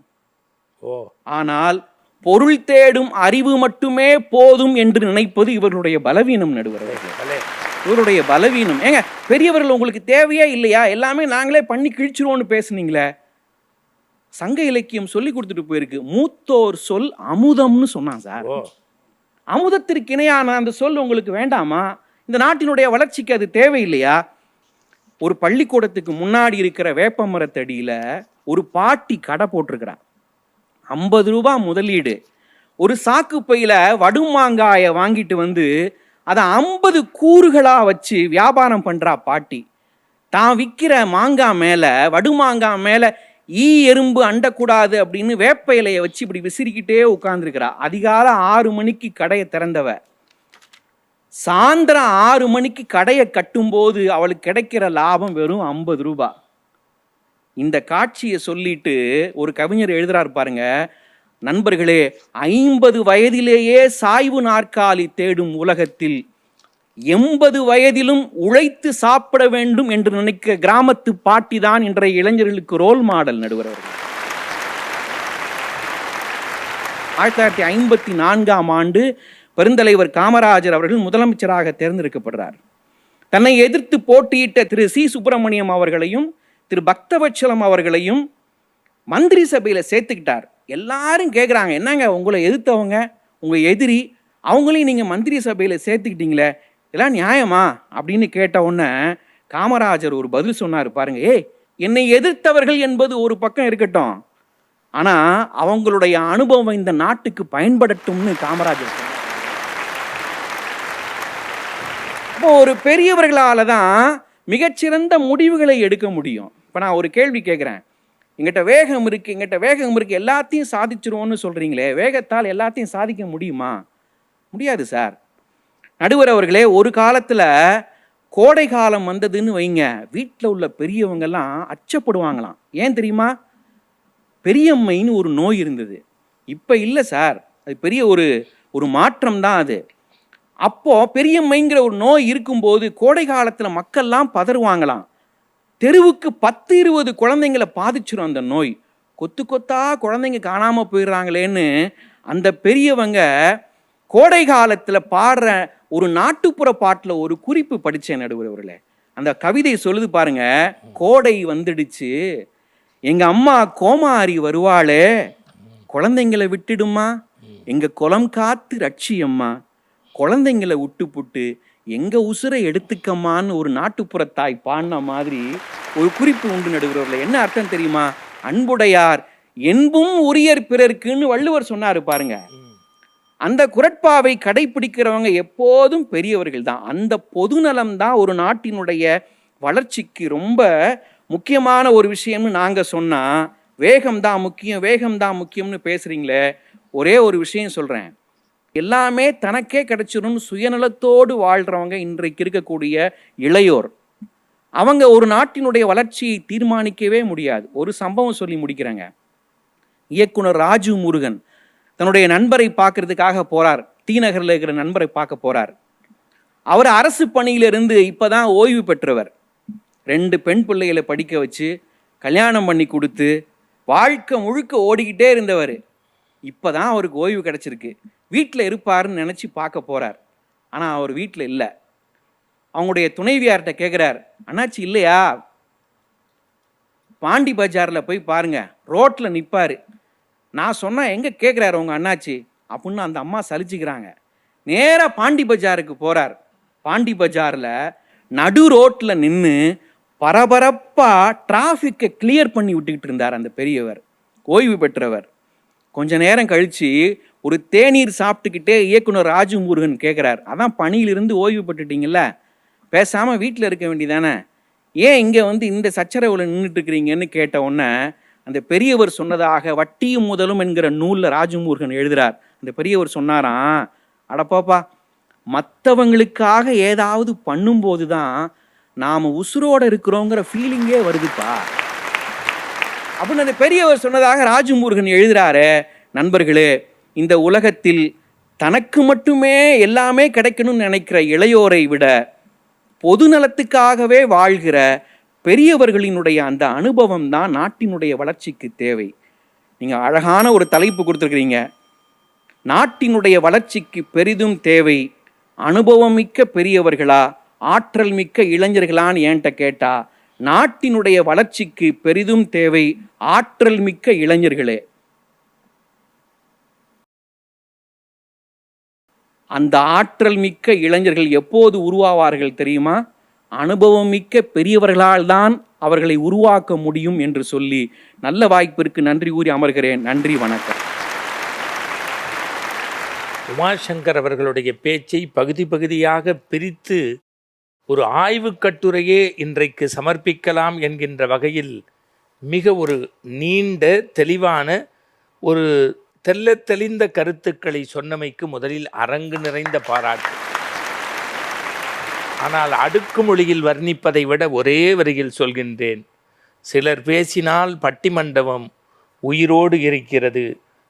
Speaker 6: ஆனால் பொருள் தேடும் அறிவு மட்டுமே போதும் என்று நினைப்பது இவர்களுடைய பலவீனம். நடுவர்களே, இவருடைய பலவீனம். ஏங்க பெரியவர்கள் உங்களுக்கு தேவையா இல்லையா? எல்லாமே நாங்களே பண்ணி கிழிச்சிருவோம்னு பேசுனீங்களே. சங்க இலக்கியம் சொல்லி கொடுத்துட்டு போயிருக்கு. மூத்தோர் சொல் அமுதம்னு சொன்னான் சார். அமுதத்திற்கு இணையான அந்த சொல் உங்களுக்கு வேண்டாமா? இந்த நாட்டினுடைய வளர்ச்சிக்கு அது தேவையில்லையா? ஒரு பள்ளிக்கூடத்துக்கு முன்னாடி இருக்கிற வேப்ப மரத்தடியில ஒரு பாட்டி கடை போட்டிருக்கிறான். 50 ரூபாய் முதலீடு. ஒரு சாக்கு பையில வடுமாங்காயை வாங்கிட்டு வந்து அதை 50 கூறுகளா வச்சு வியாபாரம் பண்றா பாட்டி. தான் விற்கிற மாங்காய் மேல, வடுமாங்காய் மேல ஈ எறும்பு அண்டக்கூடாது அப்படின்னு வேப்ப இலையை வச்சு இப்படி விசிறிக்கிட்டே உட்கார்ந்துருக்கிறா. அதிகாலை 6 மணிக்கு கடையை திறந்தவ சாயந்தரம் 6 மணிக்கு கடையை கட்டும்போது அவளுக்கு கிடைக்கிற லாபம் வெறும் 50 ரூபாய். இந்த காட்சியை சொல்லிட்டு ஒரு கவிஞர் எழுதுறாரு பாருங்க. நண்பர்களே, 50 வயதிலேயே சாய்வு நாற்காலி தேடும் உலகத்தில் 80 வயதிலும் உழைத்து சாப்பிட வேண்டும் என்று நினைக்க கிராமத்து பாட்டி தான் இன்றைய இளைஞர்களுக்கு ரோல் மாடல். நடுவர்கள் 1954ஆம் ஆண்டு பெருந்தலைவர் காமராஜர் அவர்கள் முதலமைச்சராக தேர்ந்தெடுக்கப்படுறார். தன்னை எதிர்த்து போட்டியிட்ட திரு சி சுப்பிரமணியம் அவர்களையும் திரு பக்தவச்சலம் அவர்களையும் மந்திரி சபையில சேர்த்துக்கிட்டார். எல்லாரும் கேட்குறாங்க, என்னங்க உங்களை எதிர்த்தவங்க, உங்க எதிரி, அவங்களையும் நீங்க மந்திரி சபையில சேர்த்துக்கிட்டீங்களே, இதெல்லாம் நியாயமா அப்படின்னு கேட்ட உடனே காமராஜர் ஒரு பதில் சொன்னார் பாருங்க. என்னை எதிர்த்தவர்கள் என்பது ஒரு பக்கம் இருக்கட்டும், ஆனா அவங்களுடைய அனுபவம் இந்த நாட்டுக்கு பயன்படட்டும்னு காமராஜர் சொன்னார். அப்போ ஒரு பெரியவர்களால தான் மிகச்சிறந்த முடிவுகளை எடுக்க முடியும். இப்போ நான் ஒரு கேள்வி கேட்குறேன். எங்கிட்ட வேகம் இருக்கு, எல்லாத்தையும் சாதிச்சிருவோன்னு சொல்றீங்களே, வேகத்தால் எல்லாத்தையும் சாதிக்க முடியுமா? முடியாது சார். நடுவர் அவர்களே, ஒரு காலத்துல கோடை காலம் வந்ததுன்னு வைங்க, வீட்டில் உள்ள பெரியவங்கெல்லாம் அச்சப்படுவாங்களாம். ஏன் தெரியுமா? பெரியம்மைன்னு ஒரு நோய் இருந்தது. இப்போ இல்லை சார், அது பெரிய ஒரு மாற்றம் தான் அது. அப்போ பெரியம்மைங்கிற ஒரு நோய் இருக்கும்போது கோடை காலத்துல மக்கள்லாம் பதறுவாங்களாம். தெருவுக்கு 10-20 குழந்தைங்களை பாதிச்சிடும் அந்த நோய். கொத்து கொத்தா குழந்தைங்க காணாம போயிடுறாங்களேன்னு அந்த பெரியவங்க கோடை காலத்துல பாடுற ஒரு நாட்டுப்புற பாட்டுல ஒரு குறிப்பு படிச்சேன் நடுவர்களே. அந்த கவிதை சொல்லுது பாருங்க. கோடை வந்துடுச்சு, எங்க அம்மா கோமாரி வருவாளே, குழந்தைங்களை விட்டுடுமா, எங்க குலம் காத்து ரட்சியம்மா, குழந்தைங்களை விட்டு புட்டு எங்க உசுரை எடுத்துக்கம்மான்னு ஒரு நாட்டுப்புற தாய் பாடின மாதிரி ஒரு குறிப்பு உண்டு நடுகிறவர்கள. என்ன அர்த்தம் தெரியுமா? அன்புடையார் என்பும் உரியர் பிறர்க்குன்னு வள்ளுவர் சொன்னாரு பாருங்க. அந்த குறட்பாவை கடைபிடிக்கிறவங்க எப்போதும் பெரியவர்கள் தான். அந்த பொதுநலம் தான் ஒரு நாட்டினுடைய வளர்ச்சிக்கு ரொம்ப முக்கியமான ஒரு விஷயம்னு நாங்க சொன்னா, வேகம்தான் முக்கியம்னு பேசுறீங்களே. ஒரே ஒரு விஷயம் சொல்றேன், எல்லாமே தனக்கே கிடைச்சிடும் சுயநலத்தோடு வாழ்றவங்க இன்றைக்கு இருக்கக்கூடிய இளையோர். அவங்க ஒரு நாட்டினுடைய வளர்ச்சியை தீர்மானிக்கவே முடியாது. ஒரு சம்பவம் சொல்லி முடிக்கிறாங்க. இயக்குனர் ராஜு முருகன் தன்னுடைய நண்பரை பார்க்கறதுக்காக போறார். டி நகரில் இருக்கிற நண்பரை பார்க்க போறார். அவர் அரசு பணியிலிருந்து இப்பதான் ஓய்வு பெற்றவர். 2 பெண் பிள்ளைகளை படிக்க வச்சு கல்யாணம் பண்ணி கொடுத்து வாழ்க்கை முழுக்க ஓடிக்கிட்டே இருந்தவர். இப்போ தான் அவருக்கு ஓய்வு கிடச்சிருக்கு. வீட்டில் இருப்பாருன்னு நினச்சி பார்க்க போகிறார். ஆனால் அவர் வீட்டில் இல்லை. அவங்களுடைய துணைவியார்கிட்ட கேட்குறார், அண்ணாச்சி இல்லையா? பாண்டி பஜாரில் போய் பாருங்க, ரோட்டில் நிற்பார். நான் சொன்னால் எங்கே கேட்குறாரு உங்கள் அண்ணாச்சி அப்படின்னு அந்த அம்மா சலிச்சுக்கிறாங்க. நேராக பாண்டி பஜாருக்கு போகிறார். பாண்டி பஜாரில் நடு ரோட்டில் நின்று பரபரப்பாக டிராஃபிக்கை கிளியர் பண்ணி விட்டுக்கிட்டு இருந்தார் அந்த பெரியவர், ஓய்வு பெற்றவர். கொஞ்ச நேரம் கழித்து ஒரு தேநீர் சாப்பிட்டுக்கிட்டே இயக்குனர் ராஜு முருகன் கேட்குறார், அதான் பணியிலிருந்து ஓய்வு பெற்றுட்டீங்கல்ல, பேசாமல் வீட்டில் இருக்க வேண்டியதானே, ஏன் இங்கே வந்து இந்த சச்சரவில் நின்றுட்டு இருக்கிறீங்கன்னு கேட்ட உடனே அந்த பெரியவர் சொன்னதாக வட்டியும் முதலும் என்கிற நூலில் ராஜமுருகன் எழுதுகிறார். அந்த பெரியவர் சொன்னாராம், அடப்பாப்பா, மற்றவங்களுக்காக ஏதாவது பண்ணும்போது தான் நாம் உசுரோடு இருக்கிறோங்கிற ஃபீலிங்கே வருதுப்பா அப்படின்னு அந்த பெரியவர் சொன்னதாக ராஜமுருகன் எழுதுகிறாரு. நண்பர்களே, இந்த உலகத்தில் தனக்கு மட்டுமே எல்லாமே கிடைக்கணும்னு நினைக்கிற இளையோரை விட பொது நலத்துக்காகவே வாழ்கிற பெரியவர்களினுடைய அந்த அனுபவம் தான் நாட்டினுடைய வளர்ச்சிக்கு தேவை. நீங்கள் அழகான ஒரு தலைப்பு கொடுத்துருக்கிறீங்க, நாட்டினுடைய வளர்ச்சிக்கு பெரிதும் தேவை அனுபவம் மிக்க பெரியவர்களா ஆற்றல் மிக்க இளைஞர்களான்னு என்கிட்ட கேட்டா, நாட்டினுடைய வளர்ச்சிக்கு பெரிதும் தேவை ஆற்றல் மிக்க இளைஞர்களே. அந்த ஆற்றல் மிக்க இளைஞர்கள் எப்போது உருவாவார்கள் தெரியுமா? அனுபவம் மிக்க பெரியவர்களால் தான் அவர்களை உருவாக்க முடியும் என்று சொல்லி நல்ல வாய்ப்பிற்கு நன்றி கூறி அமர்கிறேன். நன்றி, வணக்கம்.
Speaker 1: உமாசங்கர் அவர்களுடைய பேச்சை பகுதி பகுதியாக பிரித்து ஒரு ஆய்வுக் கட்டுரையே இன்றைக்கு சமர்ப்பிக்கலாம் என்கின்ற வகையில் மிக ஒரு நீண்ட தெளிவான ஒரு தெள்ளத் தெளிந்த கருத்துக்களை சொன்னமைக்கு முதலில் அரங்கு நிறைந்த பாராட்டு. ஆனால் அடுக்குமொழியில் வர்ணிப்பதை விட ஒரே வரியில் சொல்கின்றேன், சிலர் பேசினால் பட்டிமண்டபம் உயிரோடு இருக்கிறது,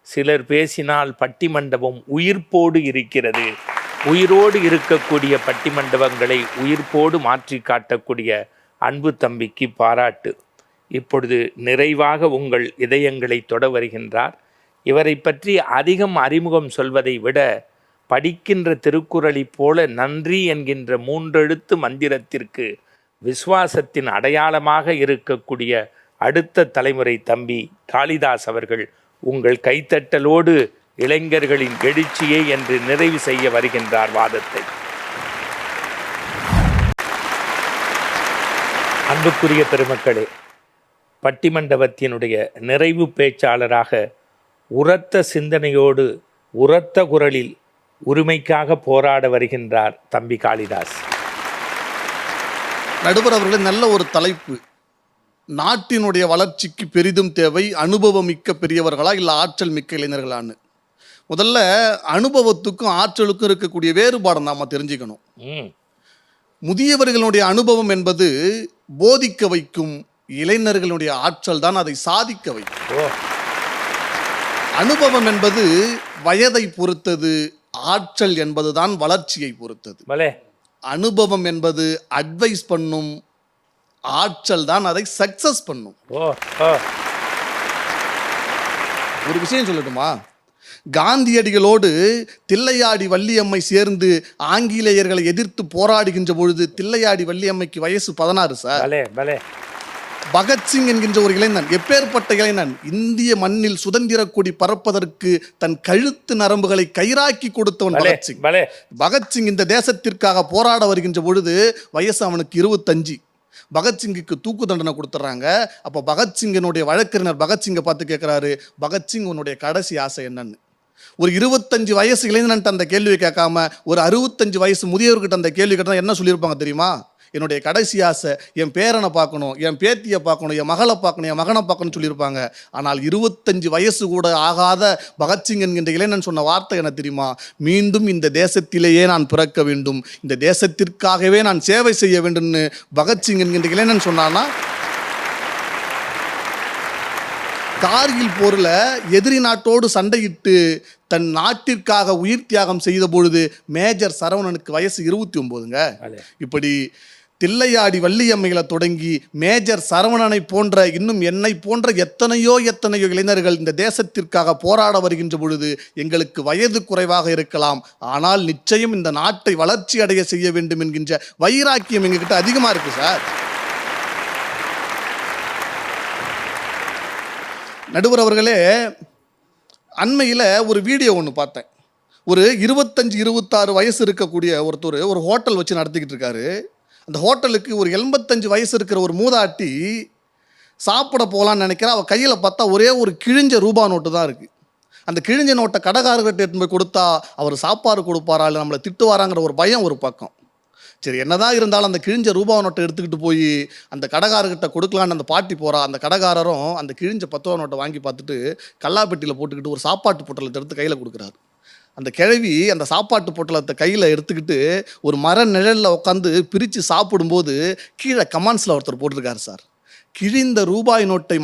Speaker 1: சிலர் பேசினால் பட்டிமண்டபம் உயிர்ப்போடு இருக்கிறது. உயிரோடு இருக்கக்கூடிய பட்டிமண்டபங்களை உயிர்ப்போடு மாற்றி காட்டக்கூடிய அன்பு தம்பிக்கு பாராட்டு. இப்பொழுது நிறைவாக உங்கள் இதயங்களை தொட வருகின்றார். இவரை பற்றி அதிகம் அறிமுகம் சொல்வதை விட படிக்கின்ற திருக்குறளைப் போல நன்றி என்கின்ற 3 எழுத்து மந்திரத்திற்கு விசுவாசத்தின் அடையாளமாக இருக்கக்கூடிய அடுத்த தலைமுறை தம்பி காளிதாஸ் அவர்கள் உங்கள் கைத்தட்டலோடு இளைஞர்களின் எழுச்சியை என்று நிறைவு செய்ய வருகின்றார் வாதத்தை. அன்புக்குரிய பெருமக்களே, பட்டிமண்டபத்தினுடைய நிறைவு பேச்சாளராக உரத்த சிந்தனையோடு உரத்த குரலில் உரிமைக்காக போராட வருகின்றார் தம்பி காளிதாஸ்.
Speaker 3: நடுவர் அவர்களே, நல்ல ஒரு தலைப்பு. நாட்டினுடைய வளர்ச்சிக்கு பெரிதும் தேவை அனுபவமிக்க பெரியவர்களா இல்லை ஆற்றல் மிக்க இளைஞர்களான்னு. முதல்ல அனுபவத்துக்கும் ஆற்றலுக்கும் இருக்கக்கூடிய வேறுபாடை நாம் தெரிஞ்சுக்கணும். முதியவர்களுடைய அனுபவம் என்பது போதிக்க வைக்கும், இளைஞர்களுடைய ஆற்றல் தான் அதை சாதிக்க வைக்கும். அனுபவம் என்பது வயதை பொறுத்தது, ஆற்றல் என்பதுதான் வளர்ச்சியை பொறுத்தது. அனுபவம் என்பது அட்வைஸ் பண்ணும், ஆற்றல் தான் அதை சக்சஸ் பண்ணும். ஒரு விஷயம் சொல்லட்டுமா? காந்தியடிகளோடு தில்லையாடி வள்ளியம்மை சேர்ந்து ஆங்கிலேயர்களை எதிர்த்து போராடுகின்ற பொழுது தில்லையாடி வள்ளியம்மைக்கு வயசு 16 சார். பகத்சிங் என்கின்ற ஒரு இளைஞன், எப்பேற்பட்ட இளைஞன், இந்திய மண்ணில் சுதந்திர கொடி பறப்பதற்கு தன் கழுத்து நரம்புகளை கயிறாக்கி கொடுத்தவன் பகத்சிங். பகத்சிங் இந்த தேசத்திற்காக போராட வருகின்ற பொழுது வயசு அவனுக்கு 25. பகத்சிங்குக்கு தூக்கு தண்டனை கொடுத்துட்றாங்க. அப்போ பகத்சிங்கனுடைய வழக்கறிஞர் பகத்சிங்கை பார்த்து கேட்குறாரு, பகத்சிங் உன்னுடைய கடைசி ஆசை என்னன்னு? ஒரு 25 வயசு இளைஞன்ட்டு அந்த கேள்வியை கேட்காம ஒரு 65 வயசு முதியவர்கிட்ட அந்த கேள்வி கேட்டால் என்ன சொல்லியிருப்பாங்க தெரியுமா? என்னுடைய கடைசி ஆசை என் பேரனை பார்க்கணும், என் பேத்தியை பார்க்கணும், என் மகளை பார்க்கணும், என் மகனை பார்க்கணும்னு சொல்லியிருப்பாங்க. ஆனால் 25 வயசு கூட ஆகாத பகத்சிங் என்கின்ற இளைஞன் சொன்ன வார்த்தை என்ன தெரியுமா? மீண்டும் இந்த தேசத்திலேயே நான் பிறக்க வேண்டும், இந்த தேசத்திற்காகவே நான் சேவை செய்ய வேண்டும்னு பகத்சிங் என்கின்ற இளைஞன் சொன்னான்னா, கார்கில் போரில் எதிரி நாட்டோடு சண்டையிட்டு தன் நாட்டிற்காக உயிர் தியாகம் செய்த பொழுது மேஜர் சரவணனுக்கு வயசு 29ங்க. இப்படி தில்லையாடி வள்ளியம்மைகளை தொடங்கி மேஜர் சரவணனை போன்ற இன்னும் என்னை போன்ற எத்தனையோ இளைஞர்கள் இந்த தேசத்திற்காக போராட வருகின்ற பொழுது எங்களுக்கு வயது குறைவாக இருக்கலாம், ஆனால் நிச்சயம் இந்த நாட்டை வளர்ச்சி அடைய செய்ய வேண்டும் என்கின்ற வைராக்கியம் எங்ககிட்ட அதிகமா இருக்கு சார். நடுவர் அவர்களே, அண்மையில் ஒரு வீடியோ ஒன்று பார்த்தேன். ஒரு 25-26 வயசு இருக்கக்கூடிய ஒருத்தர் ஒரு ஹோட்டல் வச்சு நடத்திக்கிட்டு இருக்காரு. அந்த ஹோட்டலுக்கு ஒரு 85 வயசு இருக்கிற ஒரு மூதாட்டி சாப்பிட போகலான்னு நினைக்கிறா. அவள் கையில் பார்த்தா ஒரே ஒரு கிழிஞ்ச ரூபா நோட்டு தான் இருக்குது. அந்த கிழிஞ்ச நோட்டை கடைக்காரர்கிட்ட எடுத்து போய் கொடுத்தா அவர் சாப்பாடு கொடுப்பாரா இல்லை நம்மளை திட்டுவாராங்கிற ஒரு பயம் ஒரு பக்கம். சரி, என்னதான் இருந்தாலும் அந்த கிழிஞ்ச ரூபா நோட்டை எடுத்துக்கிட்டு போய் அந்த கடைக்காரர்கிட்ட கொடுக்கலான்னு அந்த பாட்டி போகிறா. அந்த கடைக்காரரும் அந்த கிழிஞ்ச 10 ரூபா நோட்டை வாங்கி பார்த்துட்டு கல்லாப்பெட்டியில் போட்டுக்கிட்டு ஒரு சாப்பாட்டு பொட்டலத்தை எடுத்து கையில் கொடுக்குறாரு. அந்த கிழவி அந்த சாப்பாட்டு பொட்டலத்தை கையில் எடுத்துக்கிட்டு ஒரு மர நிழலில் உட்காந்து பிரித்து சாப்பிடும்போது கீழே கமெண்ட்ஸில் ஒருத்தர் போட்டிருக்காரு சார், கிழிந்த ரூபாய் நோட்டை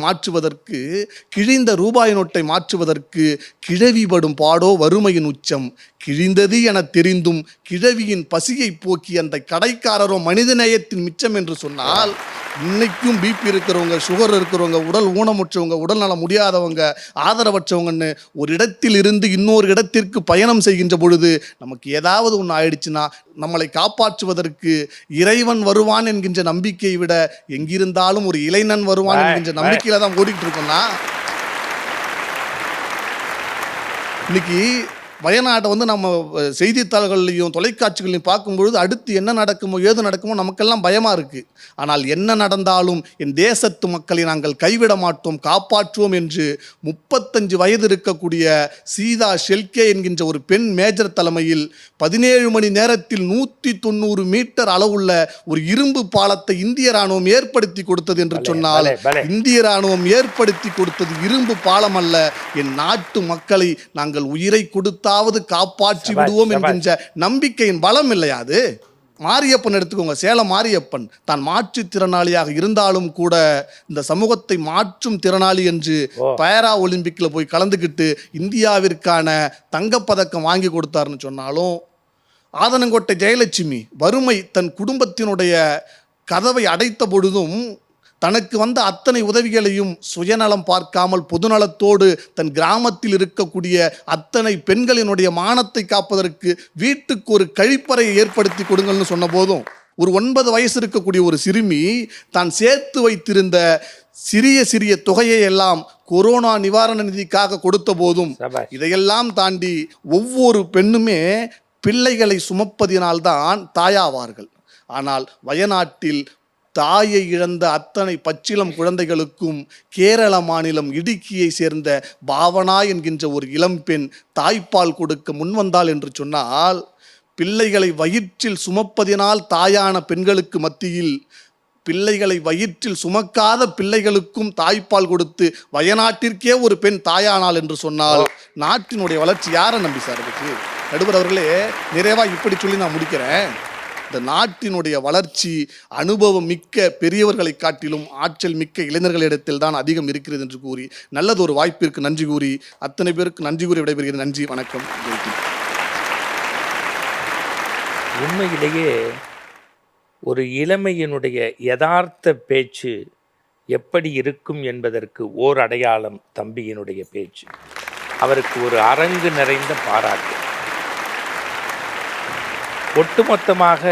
Speaker 3: மாற்றுவதற்கு கிழவி படும் பாடோ வறுமையின் உச்சம், கிழிந்தது என தெரிந்தும் கிழவியின் பசியை போக்கி அந்த கடைக்காரரோ மனிதநேயத்தின் மிச்சம் என்று சொன்னால், இன்னைக்கும் பிபி இருக்கிறவங்க, சுகர் இருக்கிறவங்க, உடல் ஊனமுற்றவங்க, உடல் நலம் முடியாதவங்க, ஆதரவற்றவங்கன்னு ஒரு இடத்தில் இருந்து இன்னொரு இடத்திற்கு பயணம் செய்கின்ற பொழுது நமக்கு ஏதாவது ஒன்று ஆயிடுச்சுன்னா நம்மளை காப்பாற்றுவதற்கு இறைவன் வருவான் என்கின்ற நம்பிக்கையை விட எங்கிருந்தாலும் ஒரு இளைஞன் வருவான் என்கின்ற நம்பிக்கையில தான் ஓடிக்கிட்டு இருக்கோம்னா, இன்னைக்கு வயநாட்டை நம்ம செய்தித்தாள்கள்லையும் தொலைக்காட்சிகளையும் பார்க்கும்பொழுது அடுத்து என்ன நடக்குமோ ஏது நடக்குமோ நமக்கெல்லாம் பயமாக இருக்குது. ஆனால் என்ன நடந்தாலும் என் தேசத்து மக்களை நாங்கள் கைவிட மாட்டோம், காப்பாற்றுவோம் என்று 35 வயது இருக்கக்கூடிய சீதா ஷெல்கே என்கின்ற ஒரு பெண் மேஜர் தலைமையில் 17 மணி நேரத்தில் 190 மீட்டர் அளவுள்ள ஒரு இரும்பு பாலத்தை இந்திய ராணுவம் ஏற்படுத்தி கொடுத்தது என்று சொன்னால், இந்திய ராணுவம் ஏற்படுத்தி கொடுத்தது இரும்பு பாலம் அல்ல, என் நாட்டு மக்களை நாங்கள் உயிரை கொடுத்த காப்பாற்றி விடுவோம் என்கின்ற நம்பிக்கையின் பலம் இல்லையா அது? மாரியப்பன் எடுத்துக்கோங்க, சேலம் மாரியப்பன் தான் மாற்றுத்திறனாளியாக இருந்தாலும் கூட இந்த சமூகத்தை மாற்றும் திறனாளி என்று பாரா ஒலிம்பிக்ல போய் கலந்துக்கிட்டு இந்தியாவிற்கான தங்கப்பதக்கம் வாங்கி கொடுத்தாருன்னு சொன்னாலும், ஆதனங்கோட்டை ஜெயலட்சுமி வறுமை தன் குடும்பத்தினுடைய கதவை அடைத்த பொழுதும் தனக்கு வந்த அத்தனை உதவிகளையும் சுயநலம் பார்க்காமல் பொதுநலத்தோடு தன் கிராமத்தில் இருக்கக்கூடிய அத்தனை பெண்களினுடைய மானத்தை காப்பதற்கு வீட்டுக்கு ஒரு கழிப்பறையை ஏற்படுத்தி கொடுங்கள்னு சொன்ன போதும், ஒரு 9 வயசு இருக்கக்கூடிய ஒரு சிறுமி தான் சேர்த்து வைத்திருந்த சிறிய தொகையை எல்லாம் கொரோனா நிவாரண நிதிக்காக கொடுத்த போதும், இதையெல்லாம் தாண்டி ஒவ்வொரு பெண்ணுமே பிள்ளைகளை சுமப்பதினால்தான் தாயாவார்கள். ஆனால் வயநாட்டில் தாயை இழந்த அத்தனை பச்சிளம் குழந்தைகளுக்கும் கேரள மாநிலம் இடுக்கியை சேர்ந்த பாவனா என்கின்ற ஒரு இளம்பெண் தாய்ப்பால் கொடுக்க முன்வந்தாள் என்று சொன்னால், பிள்ளைகளை வயிற்றில் சுமப்பதினால் தாயான பெண்களுக்கு மத்தியில் பிள்ளைகளை வயிற்றில் சுமக்காத பிள்ளைகளுக்கும் தாய்ப்பால் கொடுத்து வயநாட்டிற்கே ஒரு பெண் தாயானாள் என்று சொன்னால் நாட்டினுடைய வளர்ச்சி யாரை நம்பி சார் இருக்கு? நடுவர் அவர்களே, நிறைவா இப்படி சொல்லி நான் முடிக்கிறேன். இந்த நாட்டினுடைய வளர்ச்சி அனுபவம் மிக்க பெரியவர்களை காட்டிலும் ஆற்றல் மிக்க இளைஞர்களிடத்தில் தான் அதிகம் இருக்கிறது என்று கூறி நல்லது ஒரு வாய்ப்பிற்கு நன்றி கூறி அத்தனை பேருக்கு நன்றி கூறி விடைபெறுகிறேன். நன்றி, வணக்கம்.
Speaker 1: உண்மையிலேயே ஒரு இளமையினுடைய யதார்த்த பேச்சு எப்படி இருக்கும் என்பதற்கு ஓர் அடையாளம் தம்பியினுடைய பேச்சு. அவருக்கு ஒரு அரங்கு நிறைந்த பாராட்டு. ஒட்டுமொத்தமாக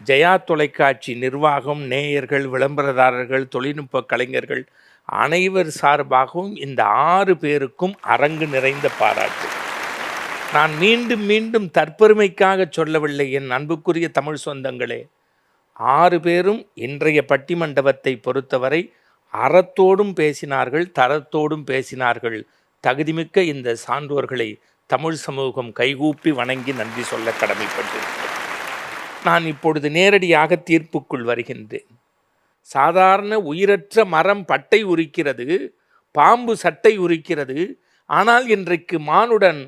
Speaker 1: ஜெயா தொலைக்காட்சி நிர்வாகம், நேயர்கள், விளம்பரதாரர்கள், தொழில்நுட்ப கலைஞர்கள் அனைவர் சார்பாகவும் இந்த 6 பேருக்கும் அரங்கு நிறைந்த பாராட்டு. நான் மீண்டும் மீண்டும் தற்பெருமைக்காக சொல்லவில்லை என் அன்புக்குரிய தமிழ் சொந்தங்களே. 6 பேரும் இன்றைய பட்டிமண்டபத்தை பொறுத்தவரை அறத்தோடும் பேசினார்கள், தரத்தோடும் பேசினார்கள். தகுதிமிக்க இந்த சான்றோர்களை தமிழ் சமூகம் கைகூப்பி வணங்கி நன்றி சொல்ல கடமைப்பட்டிருக்கிறேன். நான் இப்பொழுது நேரடியாக தீர்ப்புக்குள் வருகின்றேன். சாதாரண உயிரற்ற மரம் பட்டை உரிக்கிறது, பாம்பு சட்டை உரிக்கிறது. ஆனால் இன்றைக்கு மானுடன்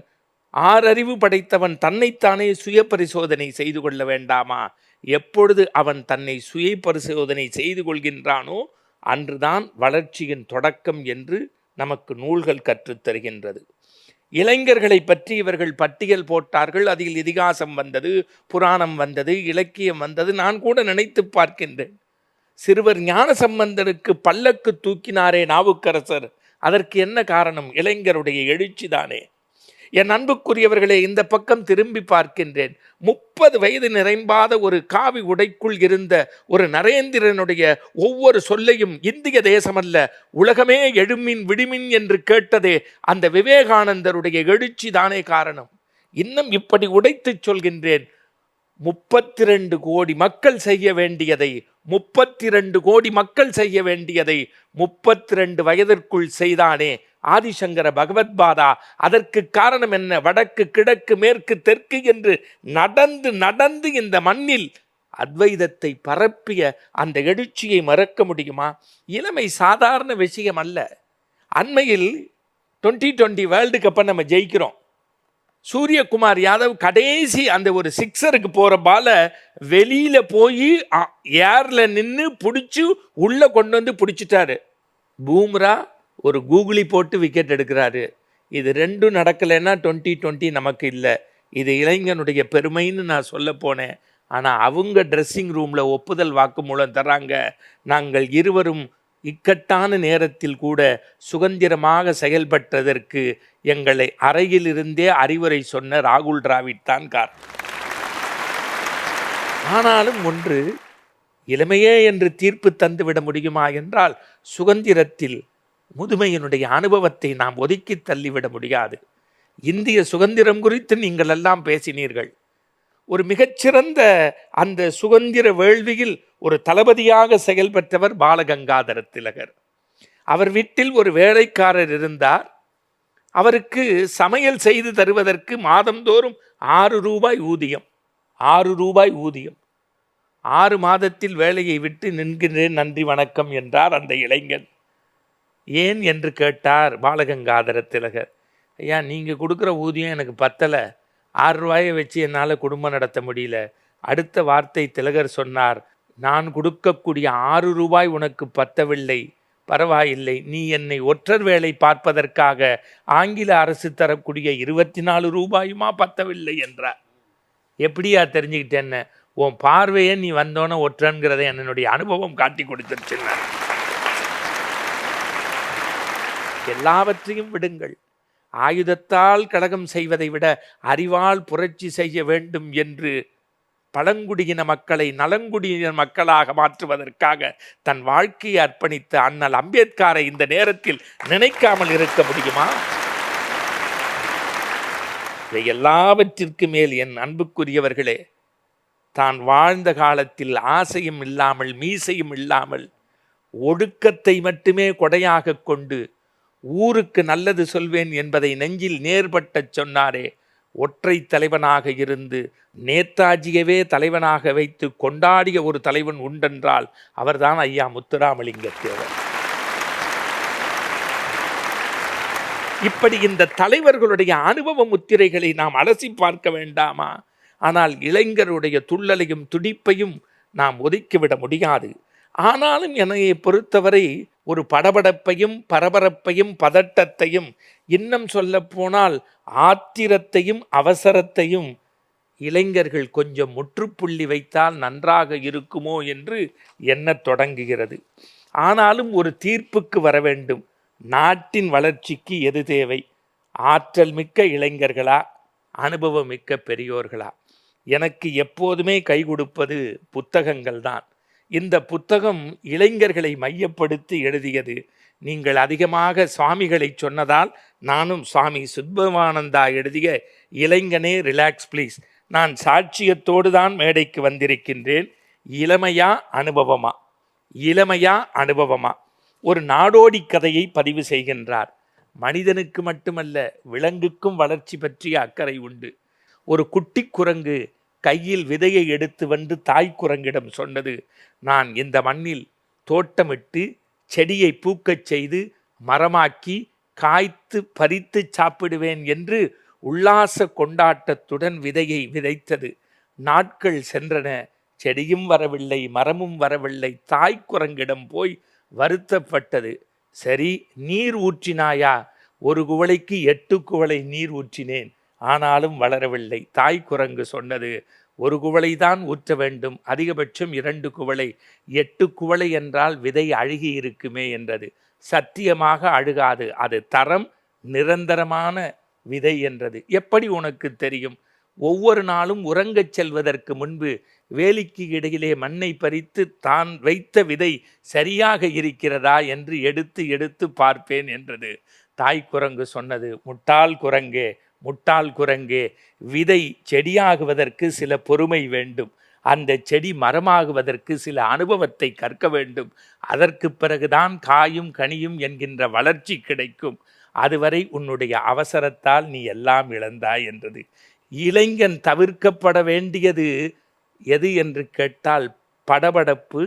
Speaker 1: 6 அறிவு படைத்தவன் தன்னைத்தானே சுய பரிசோதனை செய்து கொள்ள வேண்டாமா? எப்பொழுது அவன் தன்னை சுய பரிசோதனை செய்து கொள்கின்றானோ அன்றுதான் வளர்ச்சியின் தொடக்கம் என்று நமக்கு நூல்கள் கற்றுத்தருகின்றது. இளைஞர்களை பற்றி இவர்கள் பட்டியல் போட்டார்கள். அதில் இதிகாசம் வந்தது, புராணம் வந்தது, இலக்கியம் வந்தது. நான் கூட நினைத்து பார்க்கின்றேன், சிறுவர் ஞானசம்பந்தனுக்கு பல்லக்கு தூக்கினாரே நாவுக்கரசர், அதற்கு என்ன காரணம்? இளைஞருடைய எழுச்சிதானே. என் அன்புக்குரியவர்களே, இந்த பக்கம் திரும்பி பார்க்கின்றேன். 30 வயது நிறைம்பாத ஒரு காவி உடைக்குள் இருந்த ஒரு நரேந்திரனுடைய ஒவ்வொரு சொல்லையும் இந்திய தேசமல்ல உலகமே எழுமின் விடுமின் என்று கேட்டதே அந்த விவேகானந்தருடைய எழுச்சி தானே காரணம். இன்னும் இப்படி உடைத்து சொல்கின்றேன், 32 கோடி மக்கள் செய்ய வேண்டியதை 32 கோடி மக்கள் செய்ய வேண்டியதை 32 வயதிற்குள் செய்தானே ஆதிசங்கர பகவத்பாதா. அதற்கு காரணம் என்ன? வடக்கு கிழக்கு மேற்கு தெற்கு என்று நடந்து நடந்து இந்த மண்ணில் அத்வைதத்தை பரப்பிய அந்த எழுச்சியை மறக்க முடியுமா? இளமை சாதாரண விஷயம் அல்ல. அண்மையில் 2020 வேர்ல்டு கப்பை நம்ம ஜெயிக்கிறோம். சூரியகுமார் யாதவ் கடைசி அந்த ஒரு சிக்ஸருக்கு போகிற பால வெளியில் போய் ஏரில் நின்று பிடிச்சி உள்ளே கொண்டு வந்து பிடிச்சிட்டாரு. பூம்ரா ஒரு கூகுளி போட்டு விக்கெட் எடுக்கிறாரு. இது ரெண்டும் நடக்கலைன்னா 2020 நமக்கு இல்லை. இது இளைஞனுடைய பெருமைன்னு நான் சொல்ல போனேன். ஆனால் அவங்க ட்ரெஸ்ஸிங் ரூமில் ஒப்புதல் வாக்குமூலம் தராங்க. நாங்கள் இருவரும் இக்கட்டான நேரத்தில் கூட சுதந்திரமாக செயல்பட்டதற்கு எங்களை அறையிலிருந்தே அறிவுரை சொன்ன ராகுல் டிராவிட் தான் காரணம். ஆனாலும் ஒன்று, இளமையே என்று தீர்ப்பு தந்துவிட முடியுமா என்றால், சுதந்திரத்தில் முதுமையினுடைய அனுபவத்தை நாம் ஒதுக்கி தள்ளிவிட முடியாது. இந்திய சுதந்திரம் குறித்து நீங்கள் எல்லாம் பேசினீர்கள். ஒரு மிகச்சிறந்த அந்த சுதந்திர வேள்வியில் ஒரு தளபதியாக செயல்பட்டவர் பாலகங்காதர திலகர். அவர் வீட்டில் ஒரு வேலைக்காரர் இருந்தார். அவருக்கு சமையல் செய்து தருவதற்கு மாதந்தோறும் 6 ரூபாய் ஊதியம். 6 ரூபாய் ஊதியம். 6 மாதத்தில் வேலையை விட்டு நின்கின்றேன், நன்றி வணக்கம் என்றார் அந்த இளைஞன். ஏன் என்று கேட்டார் பாலகங்காதர திலகர். ஐயா, நீங்கள் கொடுக்குற ஊதியம் எனக்கு பத்தலை, 6 ரூபாயை வச்சு என்னால் குடும்பம் நடத்த முடியல. அடுத்த வார்த்தை திலகர் சொன்னார், நான் கொடுக்கக்கூடிய 6 ரூபாய் உனக்கு பத்தவில்லை, பரவாயில்லை, நீ என்னை ஒற்றர் வேலை பார்ப்பதற்காக ஆங்கில அரசு தரக்கூடிய 24 ரூபாயுமா பத்தவில்லை என்றார். எப்படியா தெரிஞ்சுக்கிட்டேன்னு? உன் பார்வையை நீ வந்தோன்னே ஒற்றன்கிறத என்னுடைய அனுபவம் காட்டி கொடுத்துருச்சுன்னா. எல்லாவற்றையும் விடுங்கள். ஆயுதத்தால் கலகம் செய்வதை விட அறிவால் புரட்சி செய்ய வேண்டும் என்று பழங்குடியின மக்களை நலங்குடியின மக்களாக மாற்றுவதற்காக தன் வாழ்க்கையை அர்ப்பணித்த அண்ணல் அம்பேத்கரை இந்த நேரத்தில் நினைக்காமல் இருக்க முடியுமா? இவை எல்லாவற்றிற்கு மேல் என் அன்புக்குரியவர்களே, தான் வாழ்ந்த காலத்தில் ஆசையும் இல்லாமல் மீசையும் இல்லாமல் ஒடுக்கத்தை மட்டுமே கொடையாக கொண்டு ஊருக்கு நல்லது சொல்வேன் என்பதை நெஞ்சில் நேர்பட்ட சொன்னாரே, ஒற்றை தலைவனாக இருந்து நேதாஜியவே தலைவனாக வைத்து கொண்டாடிய ஒரு தலைவன் உண்டென்றால் அவர்தான் ஐயா முத்துராமலிங்க தேவர். இப்படி இந்த தலைவர்களுடைய அனுபவ முத்திரைகளை நாம் அலசி பார்க்க வேண்டாமா? ஆனால் இளைஞருடைய துள்ளலையும் துடிப்பையும் நாம் ஒதுக்கிவிட முடியாது. ஆனாலும் என்னை பொறுத்தவரை ஒரு படபடப்பையும் பரபரப்பையும் பதட்டத்தையும், இன்னும் சொல்ல போனால் ஆத்திரத்தையும் அவசரத்தையும் இளைஞர்கள் கொஞ்சம் முற்றுப்புள்ளி வைத்தால் நன்றாக இருக்குமோ என்று எண்ணத் தொடங்குகிறது. ஆனாலும் ஒரு தீர்ப்புக்கு வர வேண்டும். நாட்டின் வளர்ச்சிக்கு எது தேவை? ஆற்றல் மிக்க இளைஞர்களா, அனுபவம் மிக்க பெரியோர்களா? எனக்கு எப்போதுமே கை கொடுப்பது புத்தகங்கள் தான். இந்த புத்தகம் இளைஞர்களை மையப்படுத்தி எழுதியது. நீங்கள் அதிகமாக சுவாமிகளை சொன்னதால் நானும் சுவாமி சுத்பவானந்தா எழுதிய இளைஞனே ரிலாக்ஸ் ப்ளீஸ், நான் சாட்சியத்தோடு தான் மேடைக்கு வந்திருக்கின்றேன். இளமையா அனுபவமா, இளமையா அனுபவமா? ஒரு நாடோடி கதையை பதிவு செய்கின்றார். மனிதனுக்கு மட்டுமல்ல, விலங்குக்கும் வளர்ச்சி பற்றிய அக்கறை உண்டு. ஒரு குட்டி குரங்கு கையில் விதையை எடுத்து வந்து தாய் குரங்கிடம் சொன்னது, நான் இந்த மண்ணில் தோட்டமிட்டு செடியை பூக்கச் செய்து மரமாக்கி காய்த்து பறித்து சாப்பிடுவேன் என்று உல்லாச கொண்டாட்டத்துடன் விதையை விதைத்தது. நாட்கள் சென்றன, செடியும் வரவில்லை, மரமும் வரவில்லை. தாய் குரங்கிடம் போய் வருத்தப்பட்டது. சரி, நீர் ஊற்றினாயா? ஒரு குவளைக்கு 8 குவளை நீர் ஊற்றினேன், ஆனாலும் வளரவில்லை. தாய் குரங்கு சொன்னது, ஒரு குவளை தான் ஊற்ற வேண்டும், அதிகபட்சம் 2 குவளை, 8 குவளை என்றால் விதை அழுகி இருக்குமே என்றது. சத்தியமாக அழுகாது, அது தரம் நிரந்தரமான விதை என்றது. எப்படி உனக்கு தெரியும்? ஒவ்வொரு நாளும் உறங்கச் செல்வதற்கு முன்பு வேலிக்கு இடையிலே மண்ணை பறித்து தான் வைத்த விதை சரியாக இருக்கிறதா என்று எடுத்து எடுத்து பார்ப்பேன் என்றது. தாய் குரங்கு சொன்னது, முட்டாள் குரங்கே, முட்டாள் குரங்கே, விதை செடியாகுவதற்கு சில பொறுமை வேண்டும், அந்த செடி மரமாகுவதற்கு சில அனுபவத்தை கற்க வேண்டும், அதற்கு பிறகுதான் காயும் கனியும் என்கின்ற வளர்ச்சி கிடைக்கும், அதுவரை உன்னுடைய அவசரத்தால் நீ எல்லாம் இழந்தாய் என்றது. இளைஞன் தவிர்க்கப்பட வேண்டியது எது என்று கேட்டால் படபடப்பு,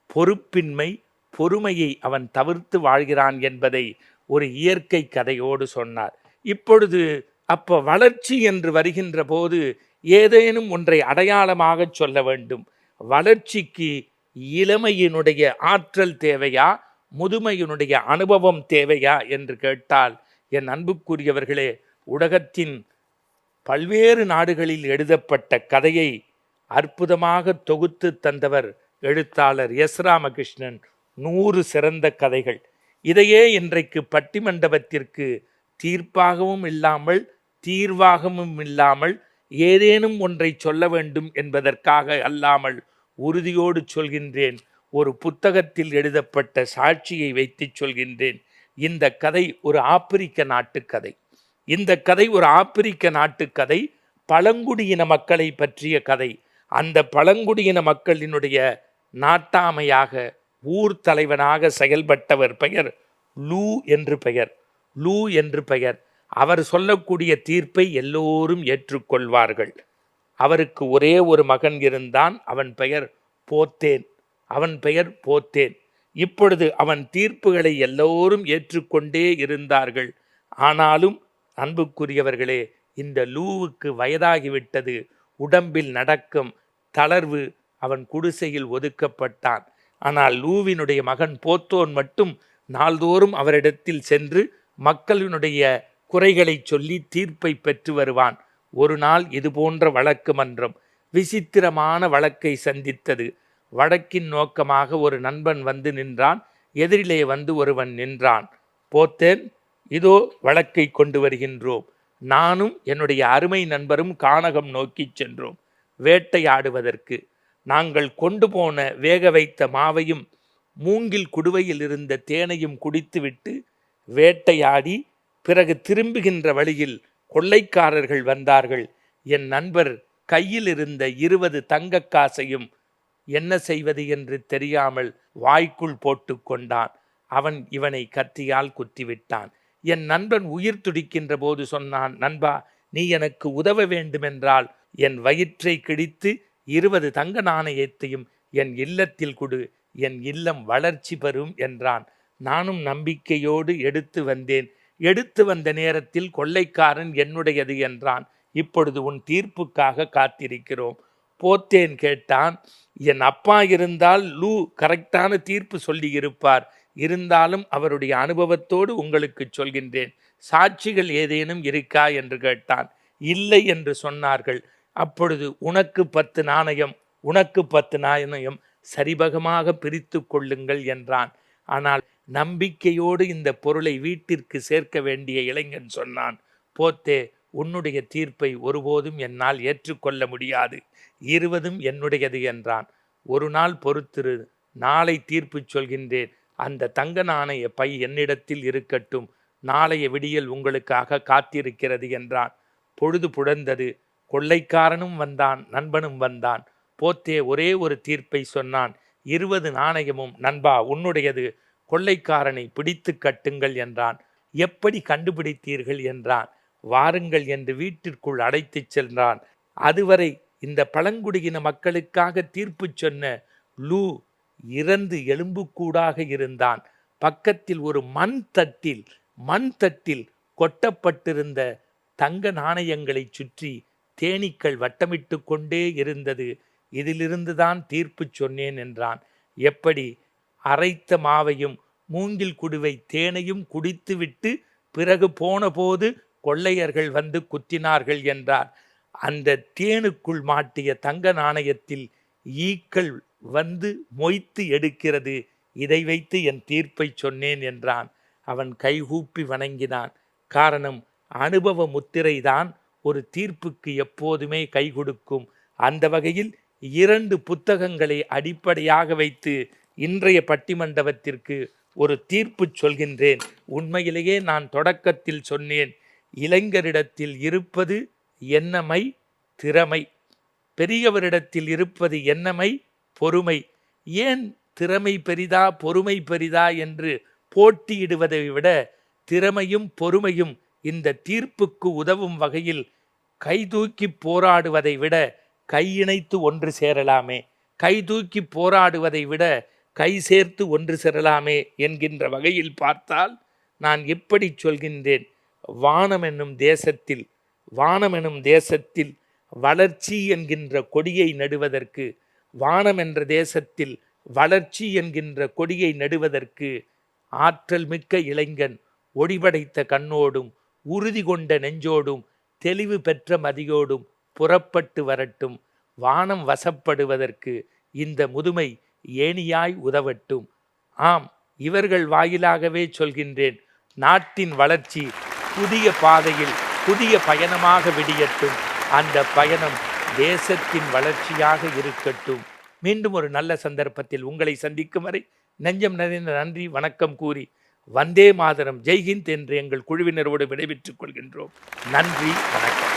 Speaker 1: பொறுப்பின்மை, பொறுமையை அவன் தவிர்த்து வாழ்கிறான் என்பதை ஒரு இயற்கை கதையோடு சொன்னார். இப்பொழுது அப்போ வளர்ச்சி என்று வருகின்ற போது ஏதேனும் ஒன்றை அடையாளமாக சொல்ல வேண்டும். வளர்ச்சிக்கு இளமையினுடைய ஆற்றல் தேவையா, முதுமையினுடைய அனுபவம் தேவையா என்று கேட்டால், என் அன்புக்குரியவர்களே, உலகத்தின் பல்வேறு நாடுகளில் எழுதப்பட்ட கதையை அற்புதமாக தொகுத்து தந்தவர் எழுத்தாளர் எஸ் ராமகிருஷ்ணன். 100 சிறந்த கதைகள். இதையே இன்றைக்கு பட்டிமண்டபத்திற்கு தீர்ப்பாகவும் இல்லாமல் தீர்வாகவும் இல்லாமல் ஏதேனும் ஒன்றை சொல்ல வேண்டும் என்பதற்காக அல்லாமல் உறுதியோடு சொல்கின்றேன், ஒரு புத்தகத்தில் எழுதப்பட்ட சாட்சியை வைத்து சொல்கின்றேன். இந்த கதை ஒரு ஆப்பிரிக்க நாட்டு கதை. இந்த கதை ஒரு ஆப்பிரிக்க நாட்டு கதை, பழங்குடியின மக்களை பற்றிய கதை. அந்த பழங்குடியின மக்களினுடைய நாட்டாமையாக, ஊர் தலைவனாக செயல்பட்டவர் பெயர் லூ என்று பெயர். லூ என்று பெயர். அவர் சொல்லக்கூடிய தீர்ப்பை எல்லோரும் ஏற்றுக்கொள்வார்கள். அவருக்கு ஒரே ஒரு மகன் இருந்தான், அவன் பெயர் போத்தேன். அவன் பெயர் போத்தேன். இப்பொழுது அவன் தீர்ப்புகளை எல்லோரும் ஏற்றுக்கொண்டே இருந்தார்கள். ஆனாலும் அன்புக்குரியவர்களே, இந்த லூவுக்கு வயதாகிவிட்டது, உடம்பில் நடக்கும் தளர்வு, அவன் குடிசையில் ஒதுக்கப்பட்டான். ஆனால் லூவினுடைய மகன் போத்தோன் மட்டும் நாள்தோறும் அவரிடத்தில் சென்று மக்களினுடைய குறைகளை சொல்லி தீர்ப்பை பெற்று வருவான். ஒரு நாள் இது போன்ற வழக்கு மன்றம் விசித்திரமான வழக்கை சந்தித்தது. வழக்கின் நோக்கமாக ஒரு நண்பன் வந்து நின்றான். எதிரிலே வந்து ஒருவன் நின்றான். போத்தேன், இதோ வழக்கை கொண்டு வருகின்றோம். நானும் என்னுடைய அருமை நண்பரும் கானகம் நோக்கி சென்றோம் வேட்டையாடுவதற்கு. நாங்கள் கொண்டு போன வேக வைத்த மாவையும் மூங்கில் குடுவையில் இருந்த தேனையும் குடித்துவிட்டு வேட்டையாடி பிறகு திரும்புகின்ற வழியில் கொள்ளைக்காரர்கள் வந்தார்கள். என் நண்பர் கையில் இருந்த 20 தங்கக் காசையும் என்ன செய்வது என்று தெரியாமல் வாய்க்குள் போட்டு கொண்டான். அவன் இவனை கத்தியால் குத்திவிட்டான். என் நண்பன் உயிர் துடிக்கின்ற போது சொன்னான், நண்பா, நீ எனக்கு உதவ வேண்டுமென்றால் என் வயிற்றை கிழித்து 20 தங்க நாணயத்தையும் என் இல்லத்தில் கொடு, என் இல்லம் வளர்ச்சி பெறும் என்றான். நானும் நம்பிக்கையோடு எடுத்து வந்தேன். எடுத்து வந்த நேரத்தில் கொள்ளைக்காரன் என்னுடையது என்றான். இப்பொழுது உன் தீர்ப்புக்காக காத்திருக்கிறோம். போத்தேன் கேட்டான், என் அப்பா இருந்தால் லூ கரெக்டான தீர்ப்பு சொல்லி இருப்பார். இருந்தாலும் அவருடைய அனுபவத்தோடு உங்களுக்கு சொல்கின்றேன். சாட்சிகள் ஏதேனும் இருக்கா என்று கேட்டான். இல்லை என்று சொன்னார்கள். அப்பொழுது உனக்கு 10 நாணயம், உனக்கு 10 நாணயம், சரிபகமாக பிரித்து கொள்ளுங்கள் என்றான். ஆனால் நம்பிக்கையோடு இந்த பொருளை வீட்டிற்கு சேர்க்க வேண்டிய இளைஞன் சொன்னான், போத்தே, உன்னுடைய தீர்ப்பை ஒருபோதும் என்னால் ஏற்றுக்கொள்ள முடியாது, 20 என்னுடையது என்றான். ஒரு நாள் பொறுத்திரு, நாளை தீர்ப்பு சொல்கின்றேன். அந்த தங்க நாணய பை என்னிடத்தில் இருக்கட்டும், நாளைய விடியல் உங்களுக்காக காத்திருக்கிறது என்றான். பொழுது புடர்ந்தது. கொள்ளைக்காரனும் வந்தான், நண்பனும் வந்தான். போத்தே ஒரே ஒரு தீர்ப்பை சொன்னான், 20 நாணயமும் நண்பா உன்னுடையது, கொள்ளைக்காரனை பிடித்து கட்டுங்கள் என்றான். எப்படி கண்டுபிடித்தீர்கள் என்றான். வாருங்கள் என்று வீட்டிற்குள் அழைத்துச் சென்றான். அதுவரை இந்த பழங்குடியின மக்களுக்காக தீர்ப்பு சொன்ன லூ இறந்து எலும்புக்கூடாக இருந்தான். பக்கத்தில் ஒரு மண் தட்டில் கொட்டப்பட்டிருந்த தங்க நாணயங்களை சுற்றி தேனீக்கள் வட்டமிட்டு கொண்டே இருந்தது. இதிலிருந்துதான் தீர்ப்பு சொன்னேன் என்றான். எப்படி? அரைத்த மாவையும் மூங்கில் குடுவை தேனையும் குடித்துவிட்டு பிறகு போன போது கொள்ளையர்கள் வந்து குத்தினார்கள் என்றார். அந்த தேனுக்குள் மாட்டிய தங்க நாணயத்தில் ஈக்கள் வந்து மொய்த்து எடுக்கிறது. இதை வைத்து என் தீர்ப்பை சொன்னேன் என்றான். அவன் கைகூப்பி வணங்கினான். காரணம், அனுபவ முத்திரைதான் ஒரு தீர்ப்புக்கு எப்போதுமே கை கொடுக்கும். அந்த வகையில் 2 புத்தகங்களை அடிப்படையாக வைத்து இன்றைய பட்டிமண்டபத்திற்கு ஒரு தீர்ப்பு சொல்கின்றேன். உண்மையிலேயே நான் தொடக்கத்தில் சொன்னேன், இளைஞரிடத்தில் இருப்பது எண்ணமை, திறமை. பெரியவரிடத்தில் இருப்பது எண்ணமை, பொறுமை. ஏன் திறமை பெரிதா பொறுமை பெரிதா என்று போட்டியிடுவதை விட திறமையும் பொறுமையும் இந்த தீர்ப்புக்கு உதவும் வகையில் கைதூக்கி போராடுவதை விட கையிணைத்து ஒன்று சேரலாமே, கைதூக்கி போராடுவதை விட கை சேர்த்து ஒன்று சேரலாமே என்கின்ற வகையில் பார்த்தால் நான் எப்படி சொல்கின்றேன், வானம் என்னும் தேசத்தில் வளர்ச்சி என்கின்ற கொடியை நடுவதற்கு, வானம் என்ற தேசத்தில் வளர்ச்சி என்கின்ற கொடியை நடுவதற்கு ஆற்றல் மிக்க இளைஞன் ஒளிபடைத்த கண்ணோடும் உறுதி கொண்ட நெஞ்சோடும் தெளிவு பெற்ற மதியோடும் புறப்பட்டு வரட்டும். வானம் வசப்படுவதற்கு இந்த முதுமை ஏணியாய் உதவட்டும். ஆம், இவர்கள் வாயிலாகவே சொல்கின்றேன், நாட்டின் வளர்ச்சி புதிய பாதையில் புதிய பயணமாக விடியட்டும். அந்த பயணம் தேசத்தின் வளர்ச்சியாக இருக்கட்டும். மீண்டும் ஒரு நல்ல சந்தர்ப்பத்தில் உங்களை சந்திக்கும் வரை நெஞ்சம் நிறைந்த நன்றி வணக்கம் கூறி வந்தே மாதரம், ஜெய்ஹிந்த் என்று எங்கள் குழுவினரோடு விடைபெற்றுக் கொள்கின்றோம். நன்றி, வணக்கம்.